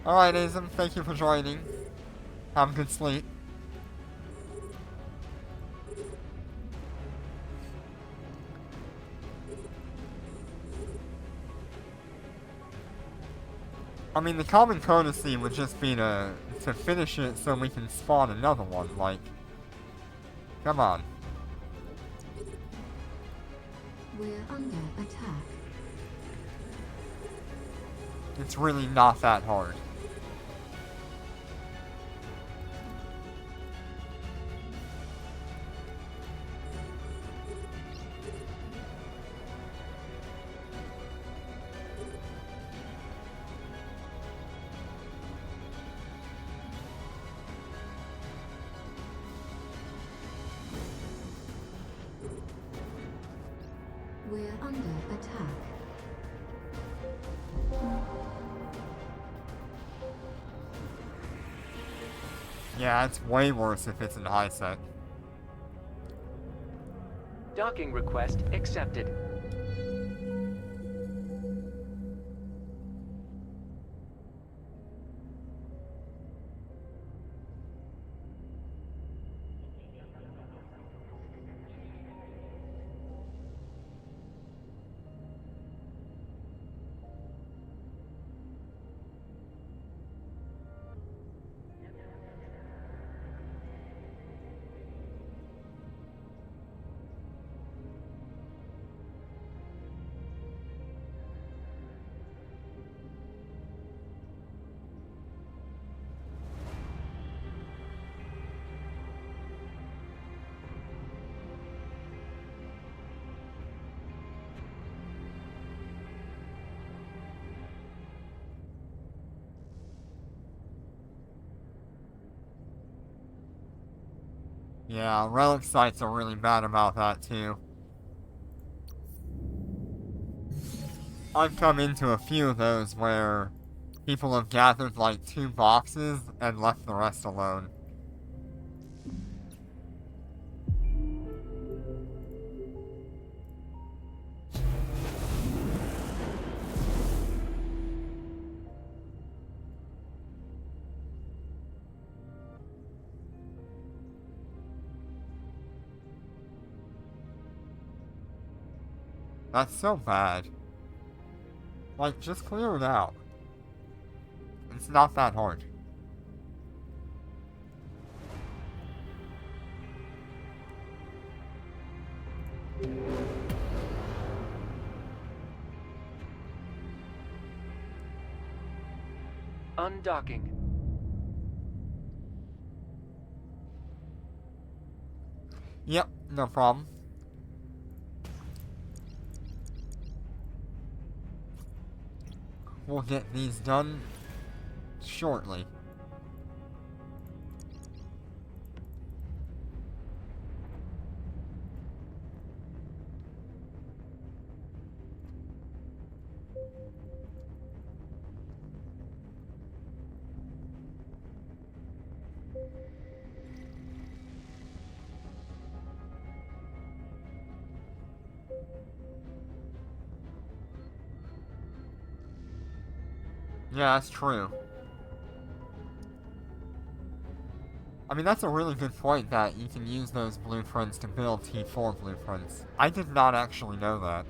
Alright, Azim, thank you for joining. Have a good sleep. I mean, the common courtesy would just be to finish it so we can spawn another one, like... Come on. We're under attack. It's really not that hard. We're under attack. Yeah, it's way worse if it's in high set. Docking request accepted. Yeah, relic sites are really bad about that too. I've come into a few of those where people have gathered like 2 boxes and left the rest alone. That's so bad. Like, just clear it out. It's not that hard. Undocking. Yep, no problem. We'll get these done shortly. Yeah, that's true. I mean, that's a really good point that you can use those blueprints to build T4 blueprints. I did not actually know that.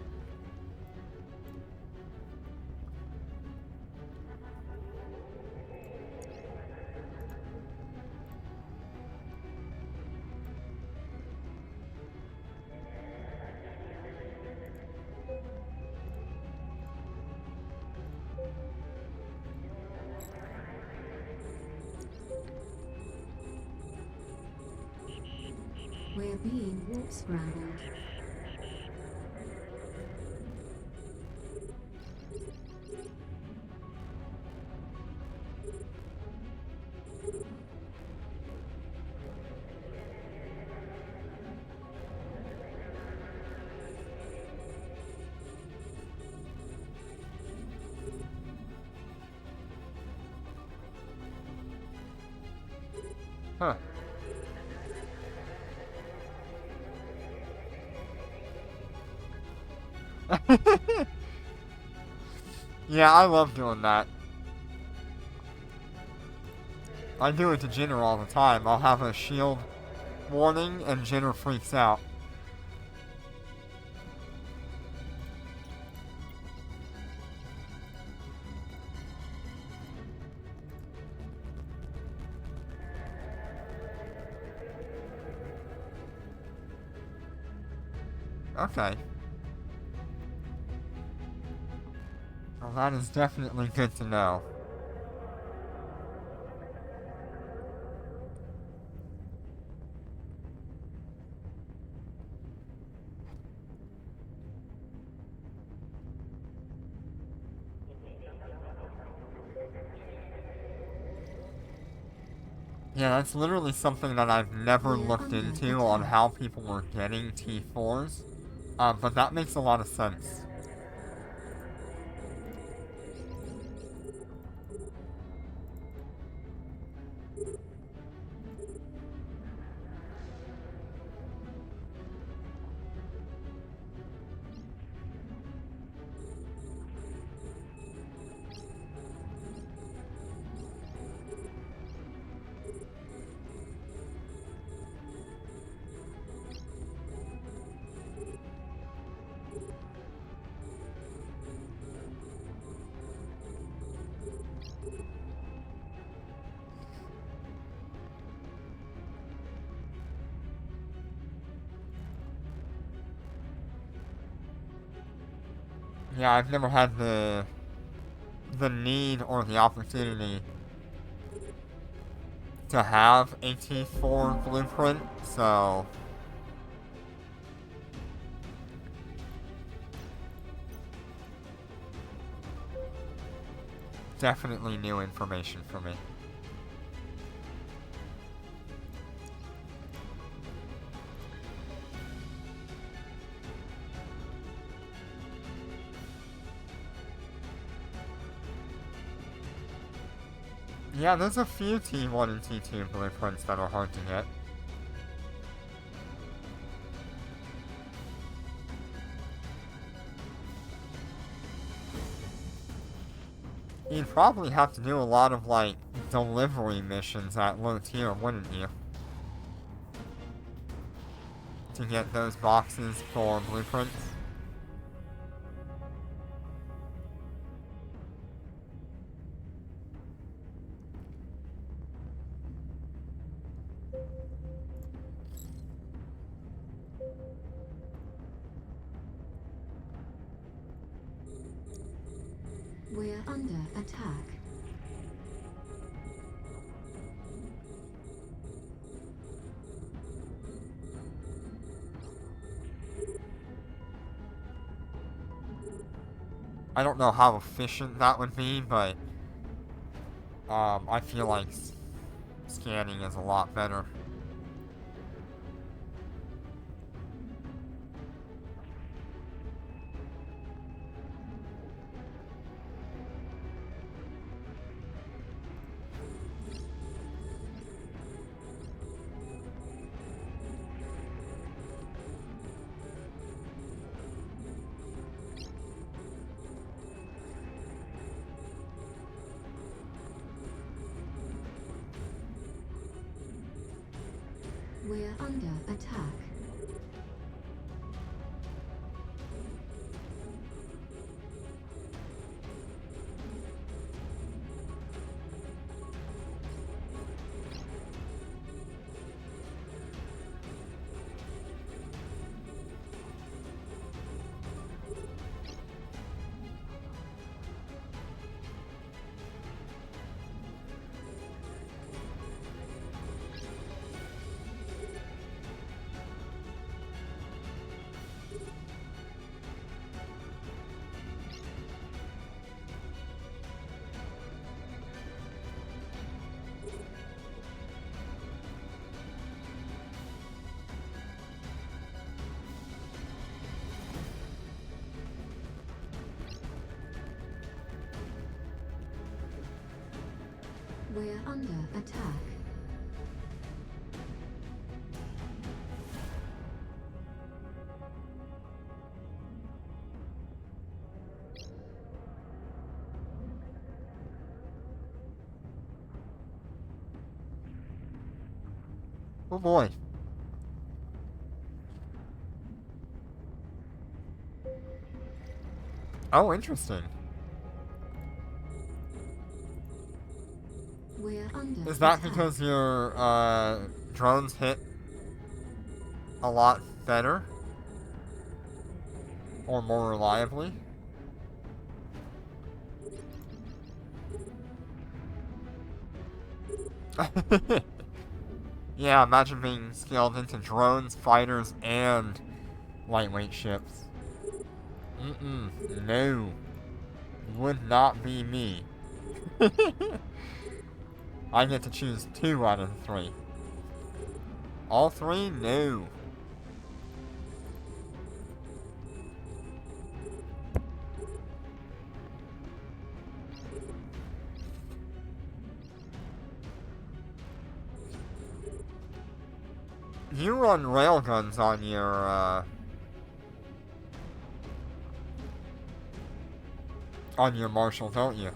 We're being warp scrambled. Huh. Yeah, I love doing that. I do it to Jenner all the time. I'll have a shield warning and Jenner freaks out. Okay. Well, that is definitely good to know. Yeah, that's literally something that I've never looked into on how people were getting T4s. But that makes a lot of sense. Yeah, I've never had the need or the opportunity to have a T4 blueprint, so definitely new information for me. Yeah, there's a few T1 and T2 blueprints that are hard to get. You'd probably have to do a lot of, like, delivery missions at low tier, wouldn't you? To get those boxes for blueprints. attack. I don't know how efficient that would be, but I feel like scanning is a lot better. We're under attack. We're under attack. Oh boy. Oh, interesting. We're under Is that attack. because your drones hit a lot better? Or more reliably? Yeah, imagine being scaled into drones, fighters, and lightweight ships. No. Would not be me. I get to choose 2 out of 3. All 3? No. You run railguns on your Marshal, don't you?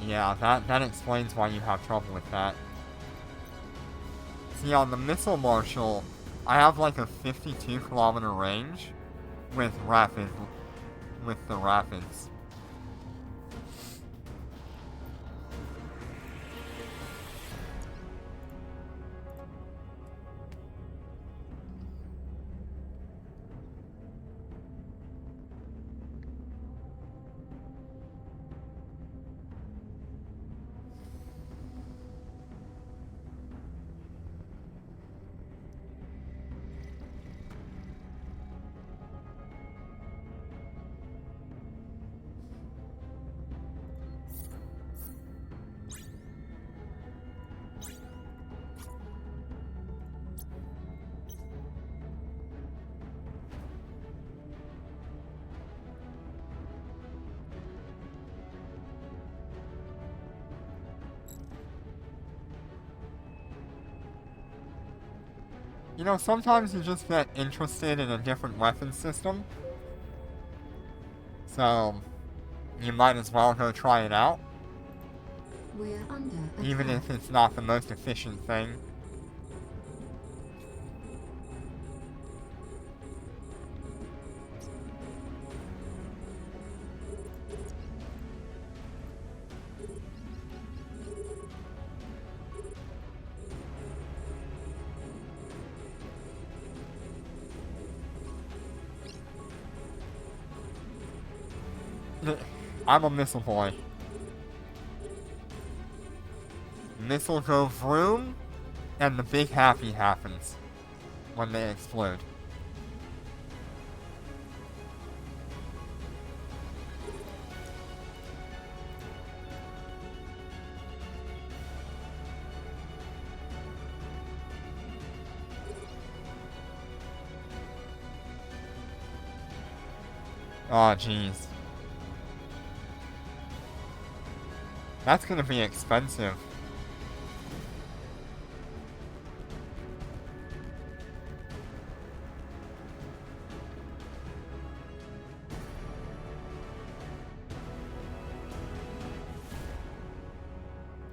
Yeah, that explains why you have trouble with that. See, on the Missile Marshal, I have like a 52-kilometer range with the rapids. You know, sometimes you just get interested in a different weapon system. So, you might as well go try it out, We're under attack. even if it's not the most efficient thing. I'm a missile boy. Missile go vroom, and the big happy happens when they explode. Aw, jeez. That's gonna be expensive.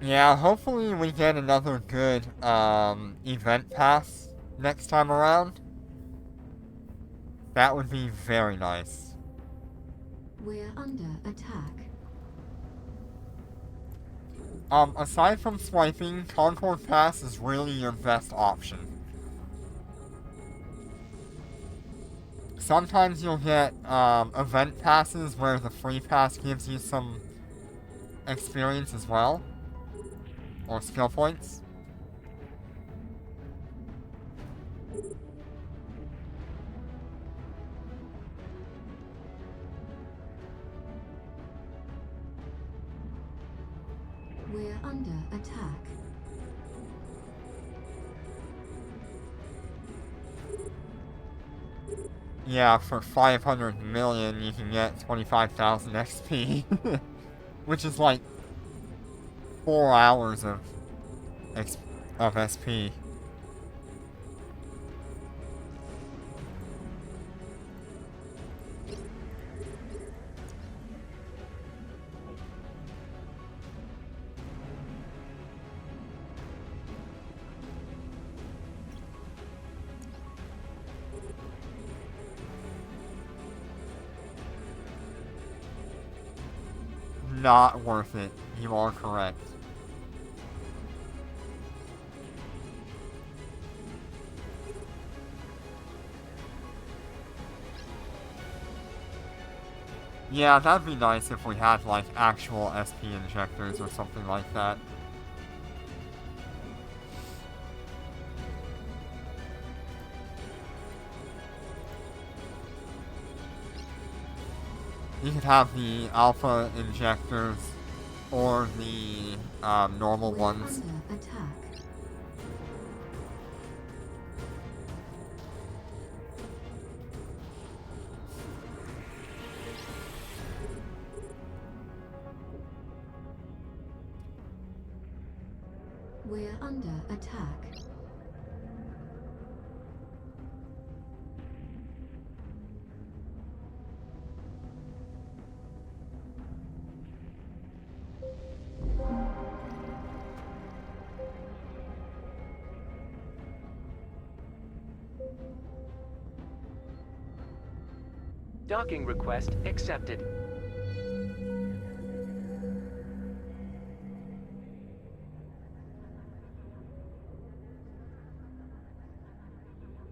Yeah, hopefully we get another good, event pass next time around. That would be very nice. We're under attack. Aside from swiping, Concord Pass is really your best option. Sometimes you'll get, event passes where the free pass gives you some experience as well. Or skill points. We're under attack. Yeah, for 500 million you can get 25,000 XP. Which is like 4 hours of SP. Not worth it. You are correct. Yeah, that'd be nice if we had, like, actual SP injectors or something like that. You could have the alpha injectors or the normal We're ones. under attack. We're under attack. Docking request accepted.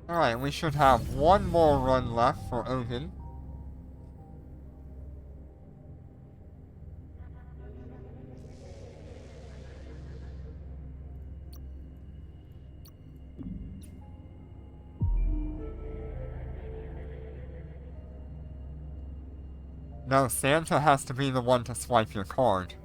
Alright, we should have one more run left for Odin. No, Santa has to be the one to swipe your card.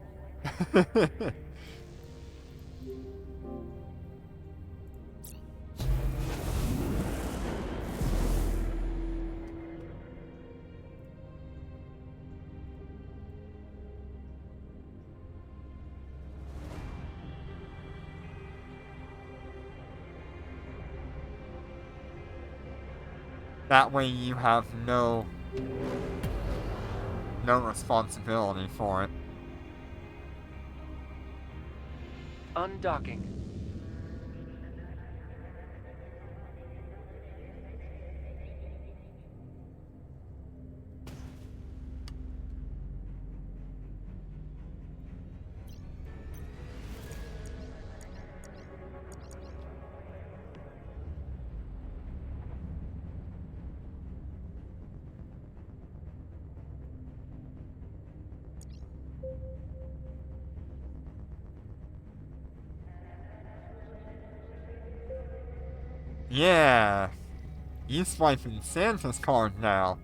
That way you have no no responsibility for it. Undocking. Yeah, you swiping Santa's card now.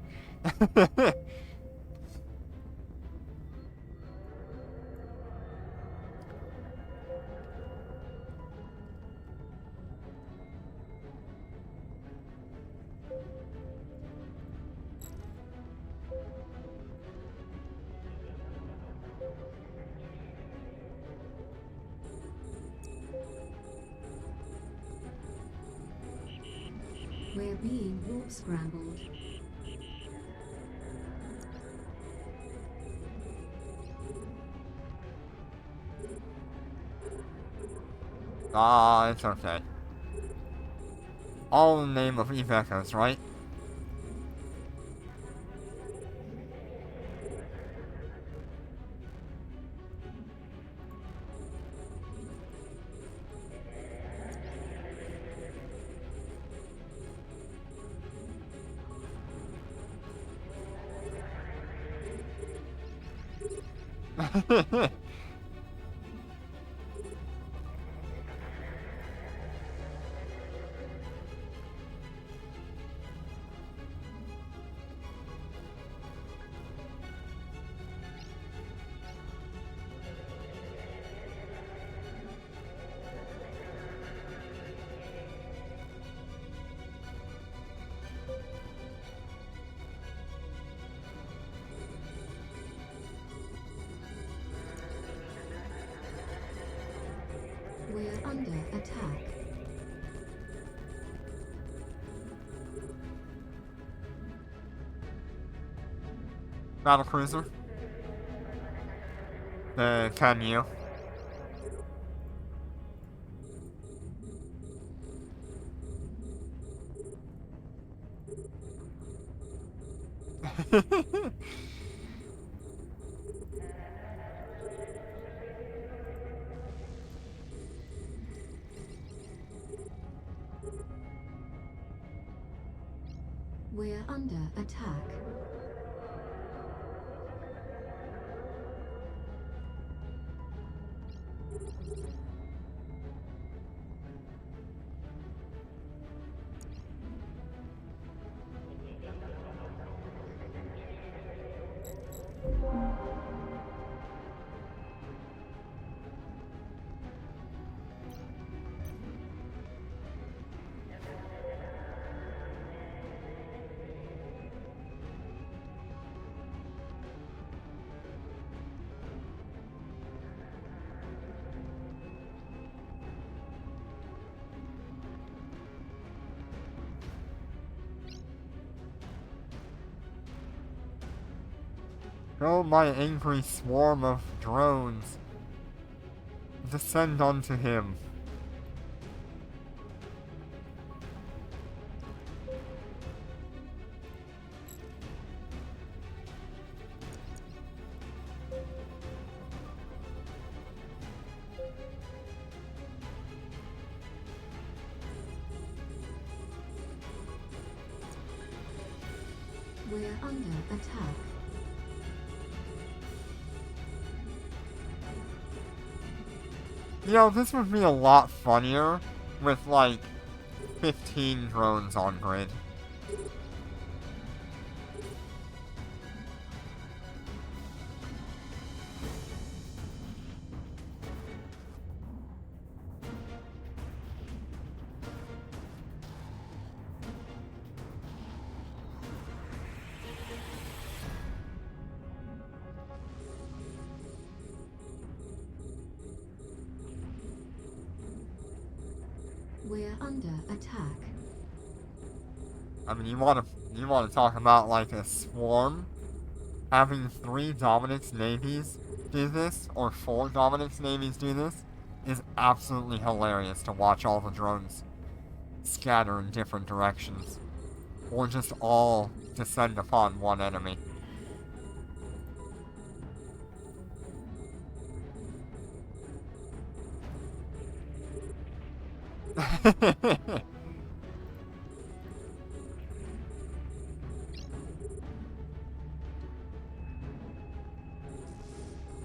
We're being warp scrambled. Ah, it's okay. All in the name of Eve Echoes, right? We're under attack. Battlecruiser? Can you? We're under attack. Go, my angry swarm of drones. Descend onto him. We're under attack. You know, this would be a lot funnier with, like, 15 drones on grid. We're under attack. I mean, you wanna talk about, like, a swarm? having 3 Dominix navies do this, or 4 Dominix navies do this, is absolutely hilarious to watch all the drones scatter in different directions. Or just all descend upon one enemy.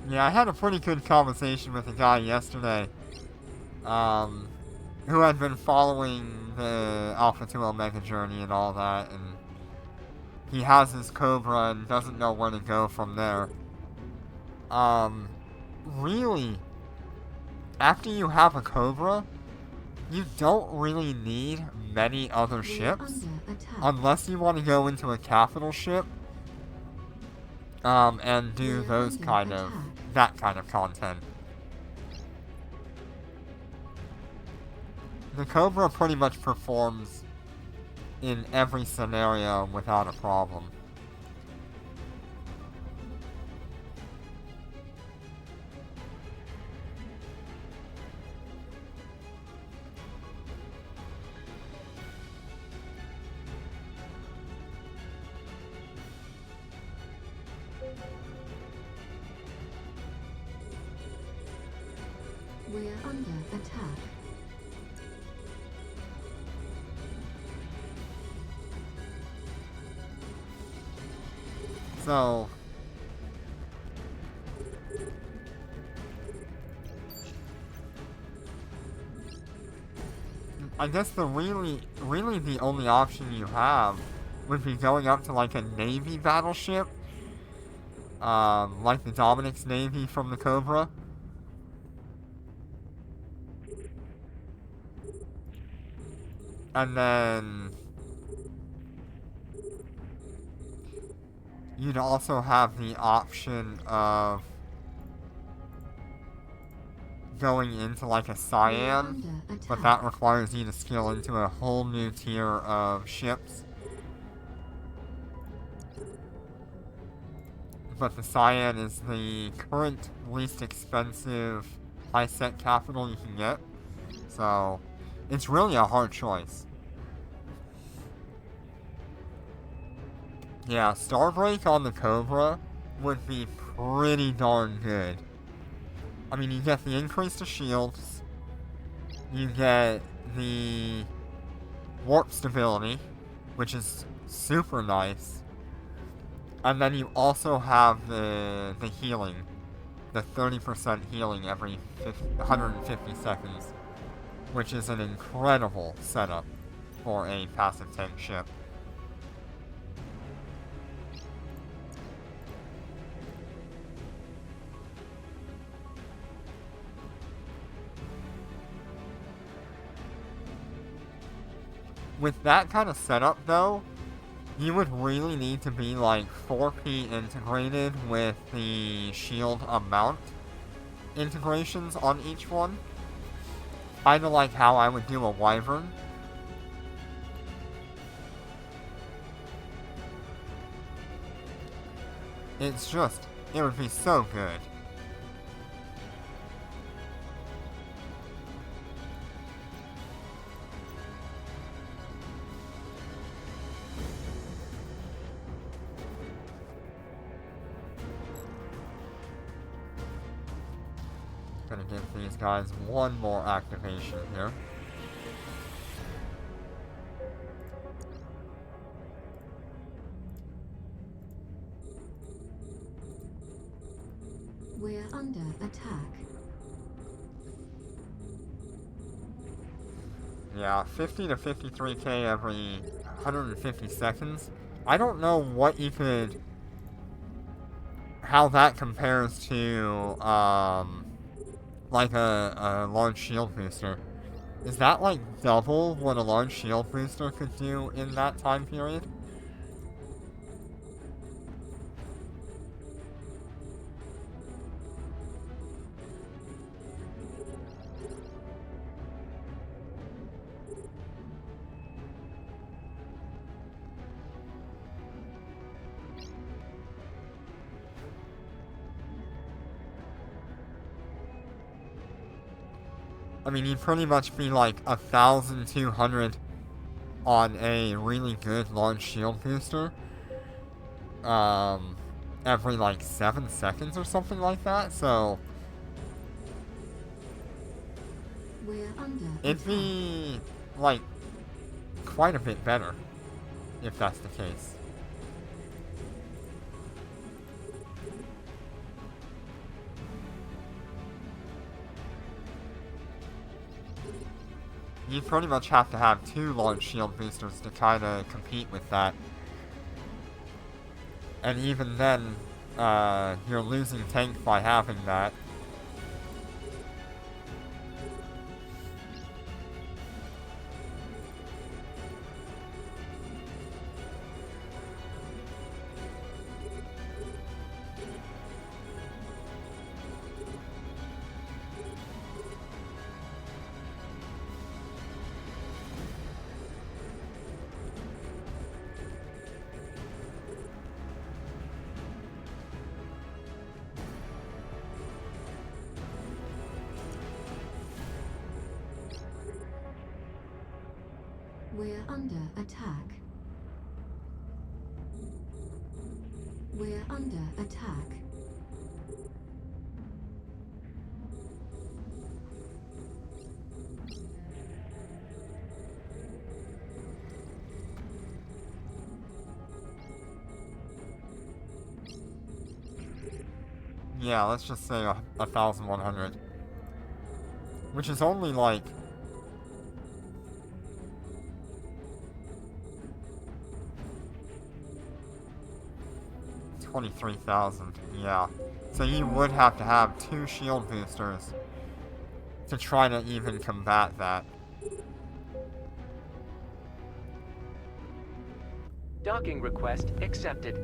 Yeah, I had a pretty good conversation with a guy yesterday, who had been following the Alpha 2 Omega journey and all that, and he has his Cobra and doesn't know where to go from there. Really, after you have a Cobra, you don't really need many other ships, unless you want to go into a capital ship, and do that kind of content. The Cobra pretty much performs in every scenario without a problem. We're under attack. So, I guess really the only option you have would be going up to like a Navy battleship, like the Dominix Navy from the Cobra. And then you'd also have the option of going into like a Cyan, but that requires you to skill into a whole new tier of ships. But the Cyan is the current least expensive high-set capital you can get, so it's really a hard choice. Yeah, Starbreak on the Cobra would be pretty darn good. I mean, you get the increase to shields, you get the warp stability, which is super nice, and then you also have the healing, the 30% healing every 150 seconds, which is an incredible setup for a passive tank ship. With that kind of setup, though, you would really need to be like 4P integrated with the shield amount integrations on each one. Kinda like how I would do a Wyvern. It's just, it would be so good. Gonna give these guys one more activation here. We're under attack. Yeah, 50 to 53k every 150 seconds. I don't know what you could... how that compares to, like a large shield booster. Is that like double what a large shield booster could do in that time period? I mean, you'd pretty much be like 1,200 on a really good launch shield booster. Every like 7 seconds or something like that, so We're under it'd attack. be like quite a bit better if that's the case. You pretty much have to have 2 launch shield boosters to kind of compete with that. And even then, you're losing tank by having that. We're under attack. We're under attack. Yeah, let's just say 1,100. Which is only like 23,000, yeah. So you would have to have 2 shield boosters to try to even combat that. Docking request accepted.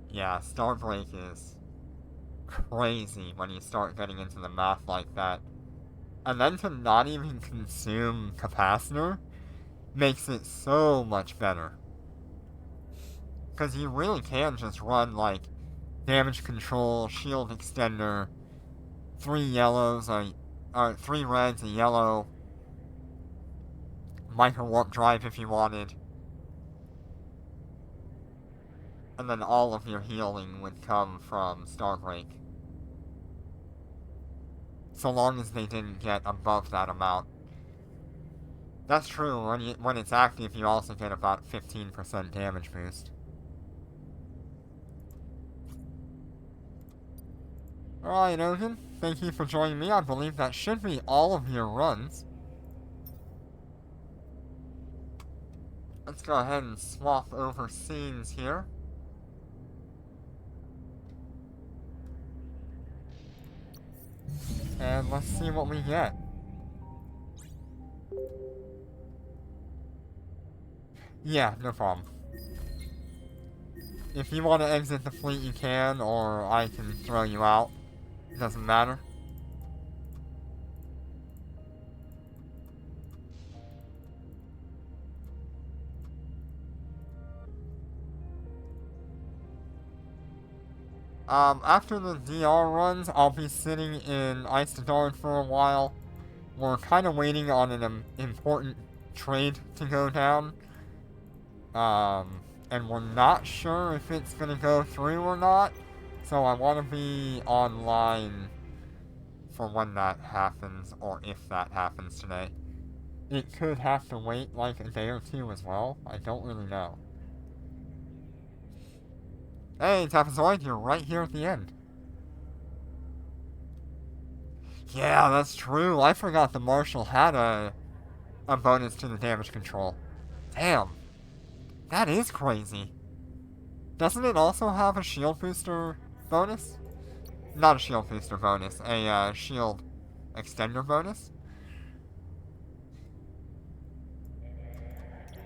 Yeah, Starbreak is crazy when you start getting into the math like that. And then to not even consume capacitor makes it so much better. Because you really can just run like damage control, shield extender, 3 yellows, or 3 reds, a yellow, micro warp drive if you wanted. And then all of your healing would come from Starbreak. So long as they didn't get above that amount. That's true, when it's active you also get about 15% damage boost. Alright, Odin, thank you for joining me. I believe that should be all of your runs. Let's go ahead and swap over scenes here. And let's see what we get. Yeah, no problem. If you want to exit the fleet, you can, or I can throw you out. It doesn't matter. After the DR runs, I'll be sitting in Ice to Dark for a while. We're kind of waiting on an important trade to go down. And we're not sure if it's gonna go through or not. So I want to be online for when that happens, or if that happens today. It could have to wait like a day or 2 as well. I don't really know. Hey, Tapazoid, you're right here at the end. Yeah, that's true. I forgot the Marshal had a bonus to the damage control. Damn. That is crazy. Doesn't it also have a shield booster bonus? Not a shield booster bonus, a shield extender bonus?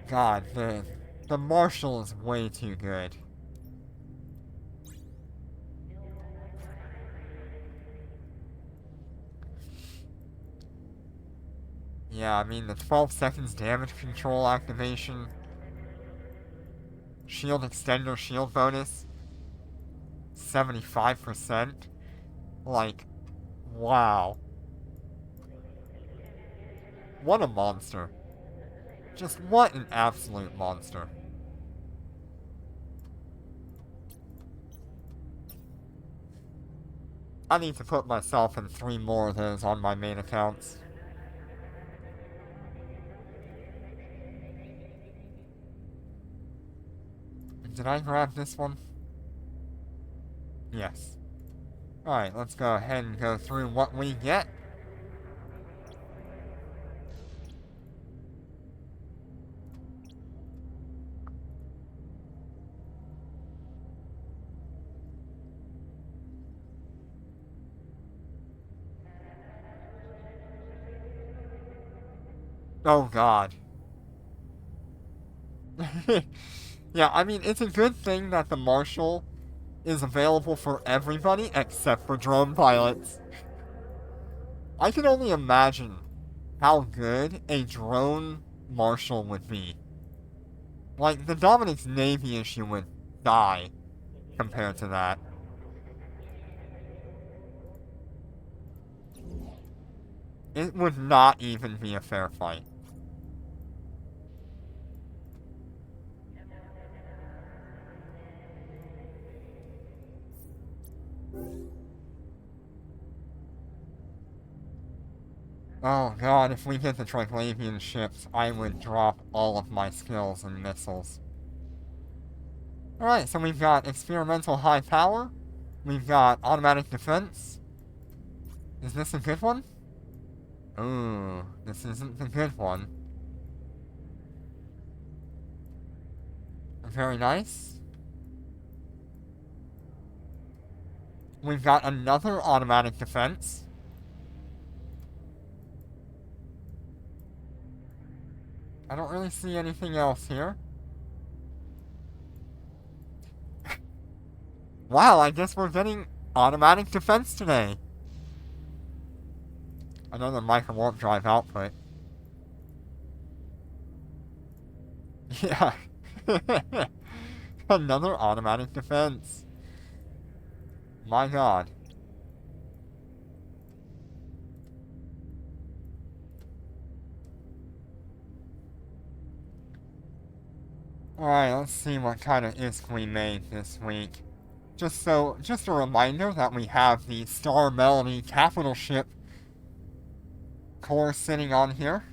God, the Marshal is way too good. Yeah, I mean, the 12 seconds damage control activation. Shield extender, shield bonus. 75%. Like, wow. What a monster. Just what an absolute monster. I need to put myself in 3 more of those on my main accounts. Did I grab this one? Yes. Alright, let's go ahead and go through what we get. Oh god. Yeah, I mean, it's a good thing that the Marshal is available for everybody except for drone pilots. I can only imagine how good a drone Marshal would be. Like, the Dominic's Navy issue would die compared to that. It would not even be a fair fight. Oh god, if we get the Triglavian ships, I would drop all of my skills and missiles. Alright, so we've got experimental high power. We've got automatic defense. Is this a good one? Ooh, this isn't the good one. Very nice. We've got another automatic defense. I don't really see anything else here. Wow, I guess we're getting automatic defense today. Another micro warp drive output. Yeah. Another automatic defense. My god. Alright, let's see what kind of ISK we made this week. Just a reminder that we have the Star Melody capital ship core sitting on here.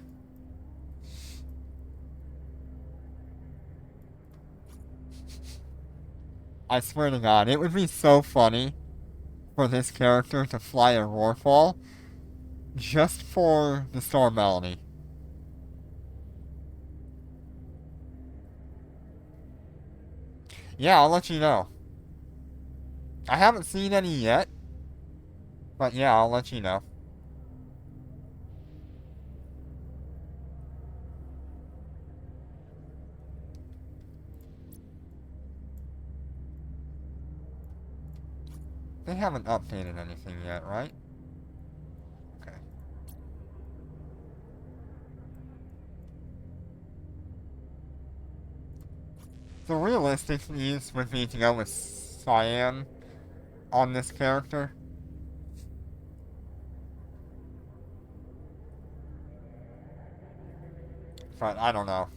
I swear to god, it would be so funny for this character to fly a roarfall just for the Star Melody. Yeah, I'll let you know. I haven't seen any yet, but yeah, I'll let you know. They haven't updated anything yet, right? Okay. The realistic use would be to go with Cyan on this character. But I don't know.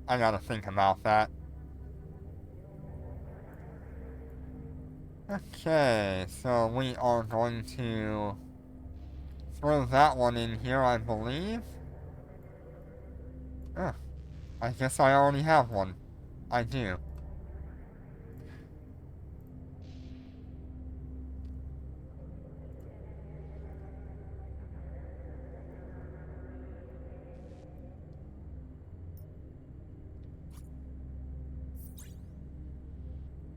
I gotta think about that. Okay, so we are going to throw that one in here, I believe. Oh, I guess I already have one. I do.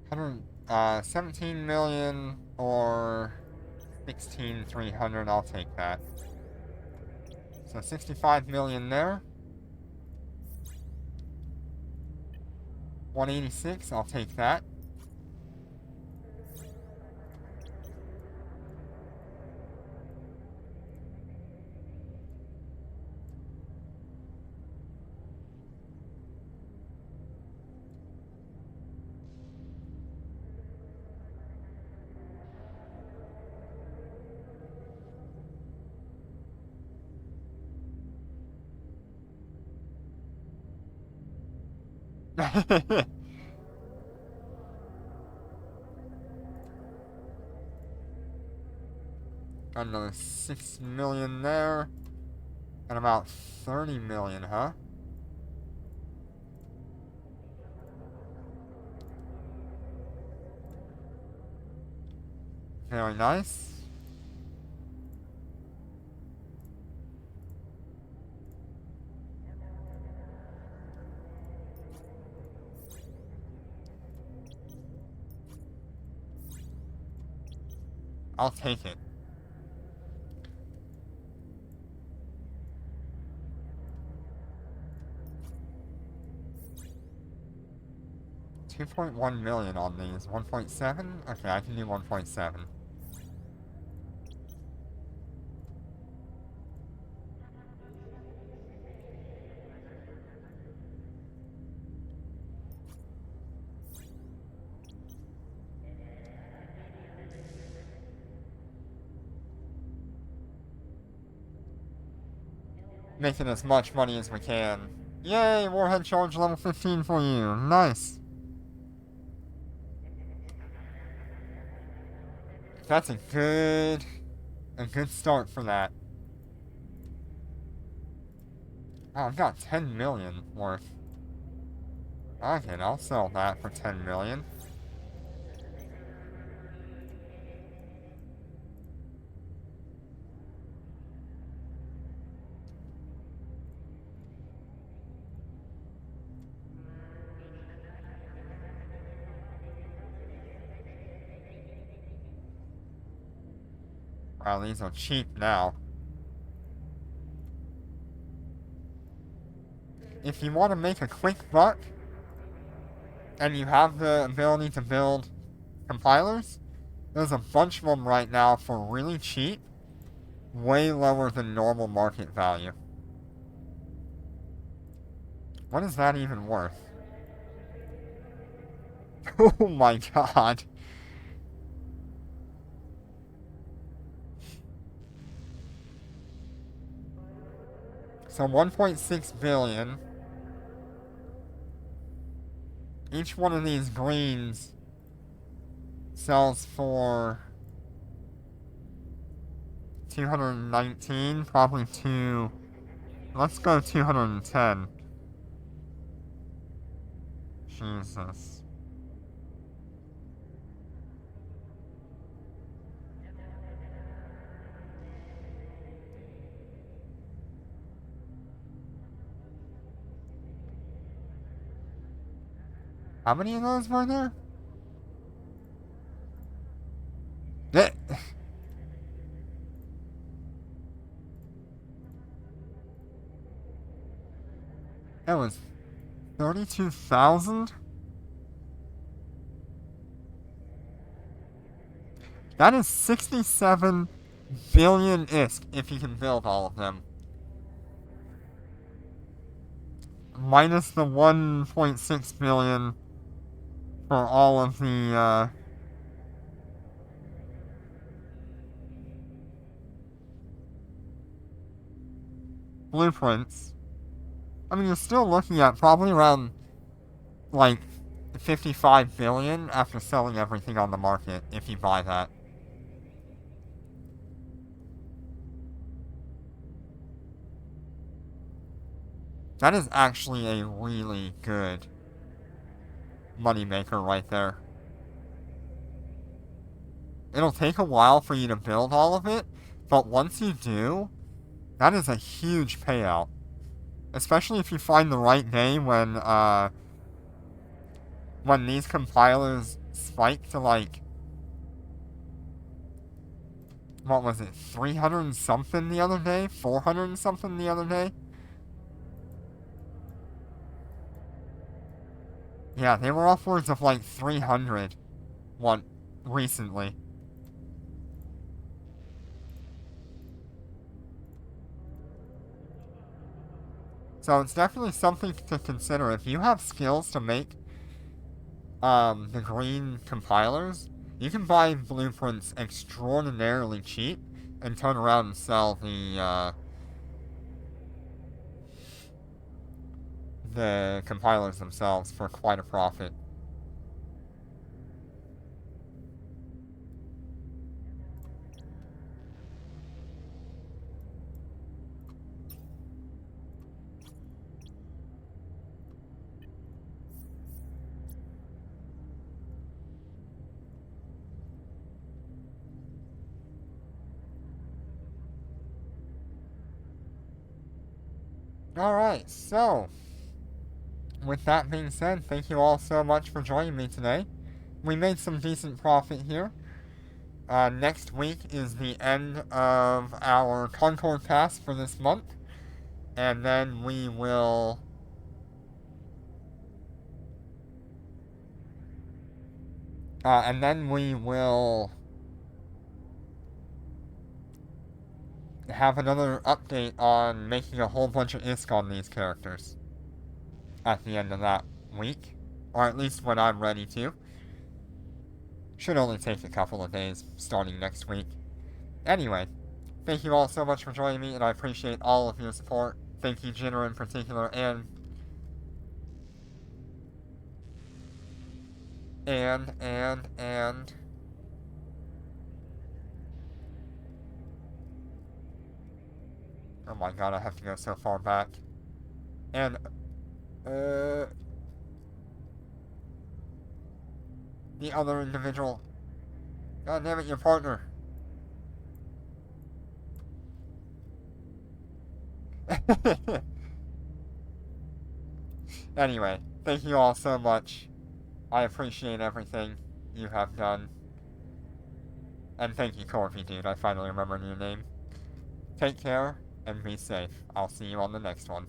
Hundred, 17 million or 16,300, I'll take that. So 65 million there. 186, I'll take that. Got another 6 million there. And about 30 million, huh? Very nice. I'll take it. $2.1 million on these. 1.7? Okay, I can do 1.7. Making as much money as we can. Yay, Warhead Charge level 15 for you. Nice. That's a good start for that. Oh, I've got 10 million worth. Okay, I'll sell that for 10 million. Wow, these are cheap now. If you want to make a quick buck, and you have the ability to build compilers, there's a bunch of them right now for really cheap, way lower than normal market value. What is that even worth? Oh my god. So 1.6 billion. Each one of these greens sells for 219, probably let's go 210. Jesus. How many of those were there? That was 32,000? That is 67 billion ISK if you can build all of them. Minus the 1.6 billion for all of the, blueprints. I mean, you're still looking at probably around, like, 55 billion after selling everything on the market, if you buy that. That is actually a really good moneymaker right there. It'll take a while for you to build all of it, but once you do, that is a huge payout. Especially if you find the right day when these compilers spike to, like, what was it, 300 and something the other day? 400 and something the other day? Yeah, they were upwards of like 300 recently. So it's definitely something to consider. If you have skills to make the green compilers, you can buy blueprints extraordinarily cheap and turn around and sell the compilers themselves for quite a profit. Alright, so, with that being said, thank you all so much for joining me today. We made some decent profit here. Next week is the end of our Concord Pass for this month, and then we will have another update on making a whole bunch of ISK on these characters at the end of that week, or at least when I'm ready to. Should only take a couple of days starting next week. Anyway, thank you all so much for joining me, and I appreciate all of your support. Thank you, Jinner, in particular, and oh my god, I have to go so far back. And, the other individual. God damn it, your partner. Anyway, thank you all so much. I appreciate everything you have done. And thank you, Corby, dude. I finally remembered your name. Take care, and be safe. I'll see you on the next one.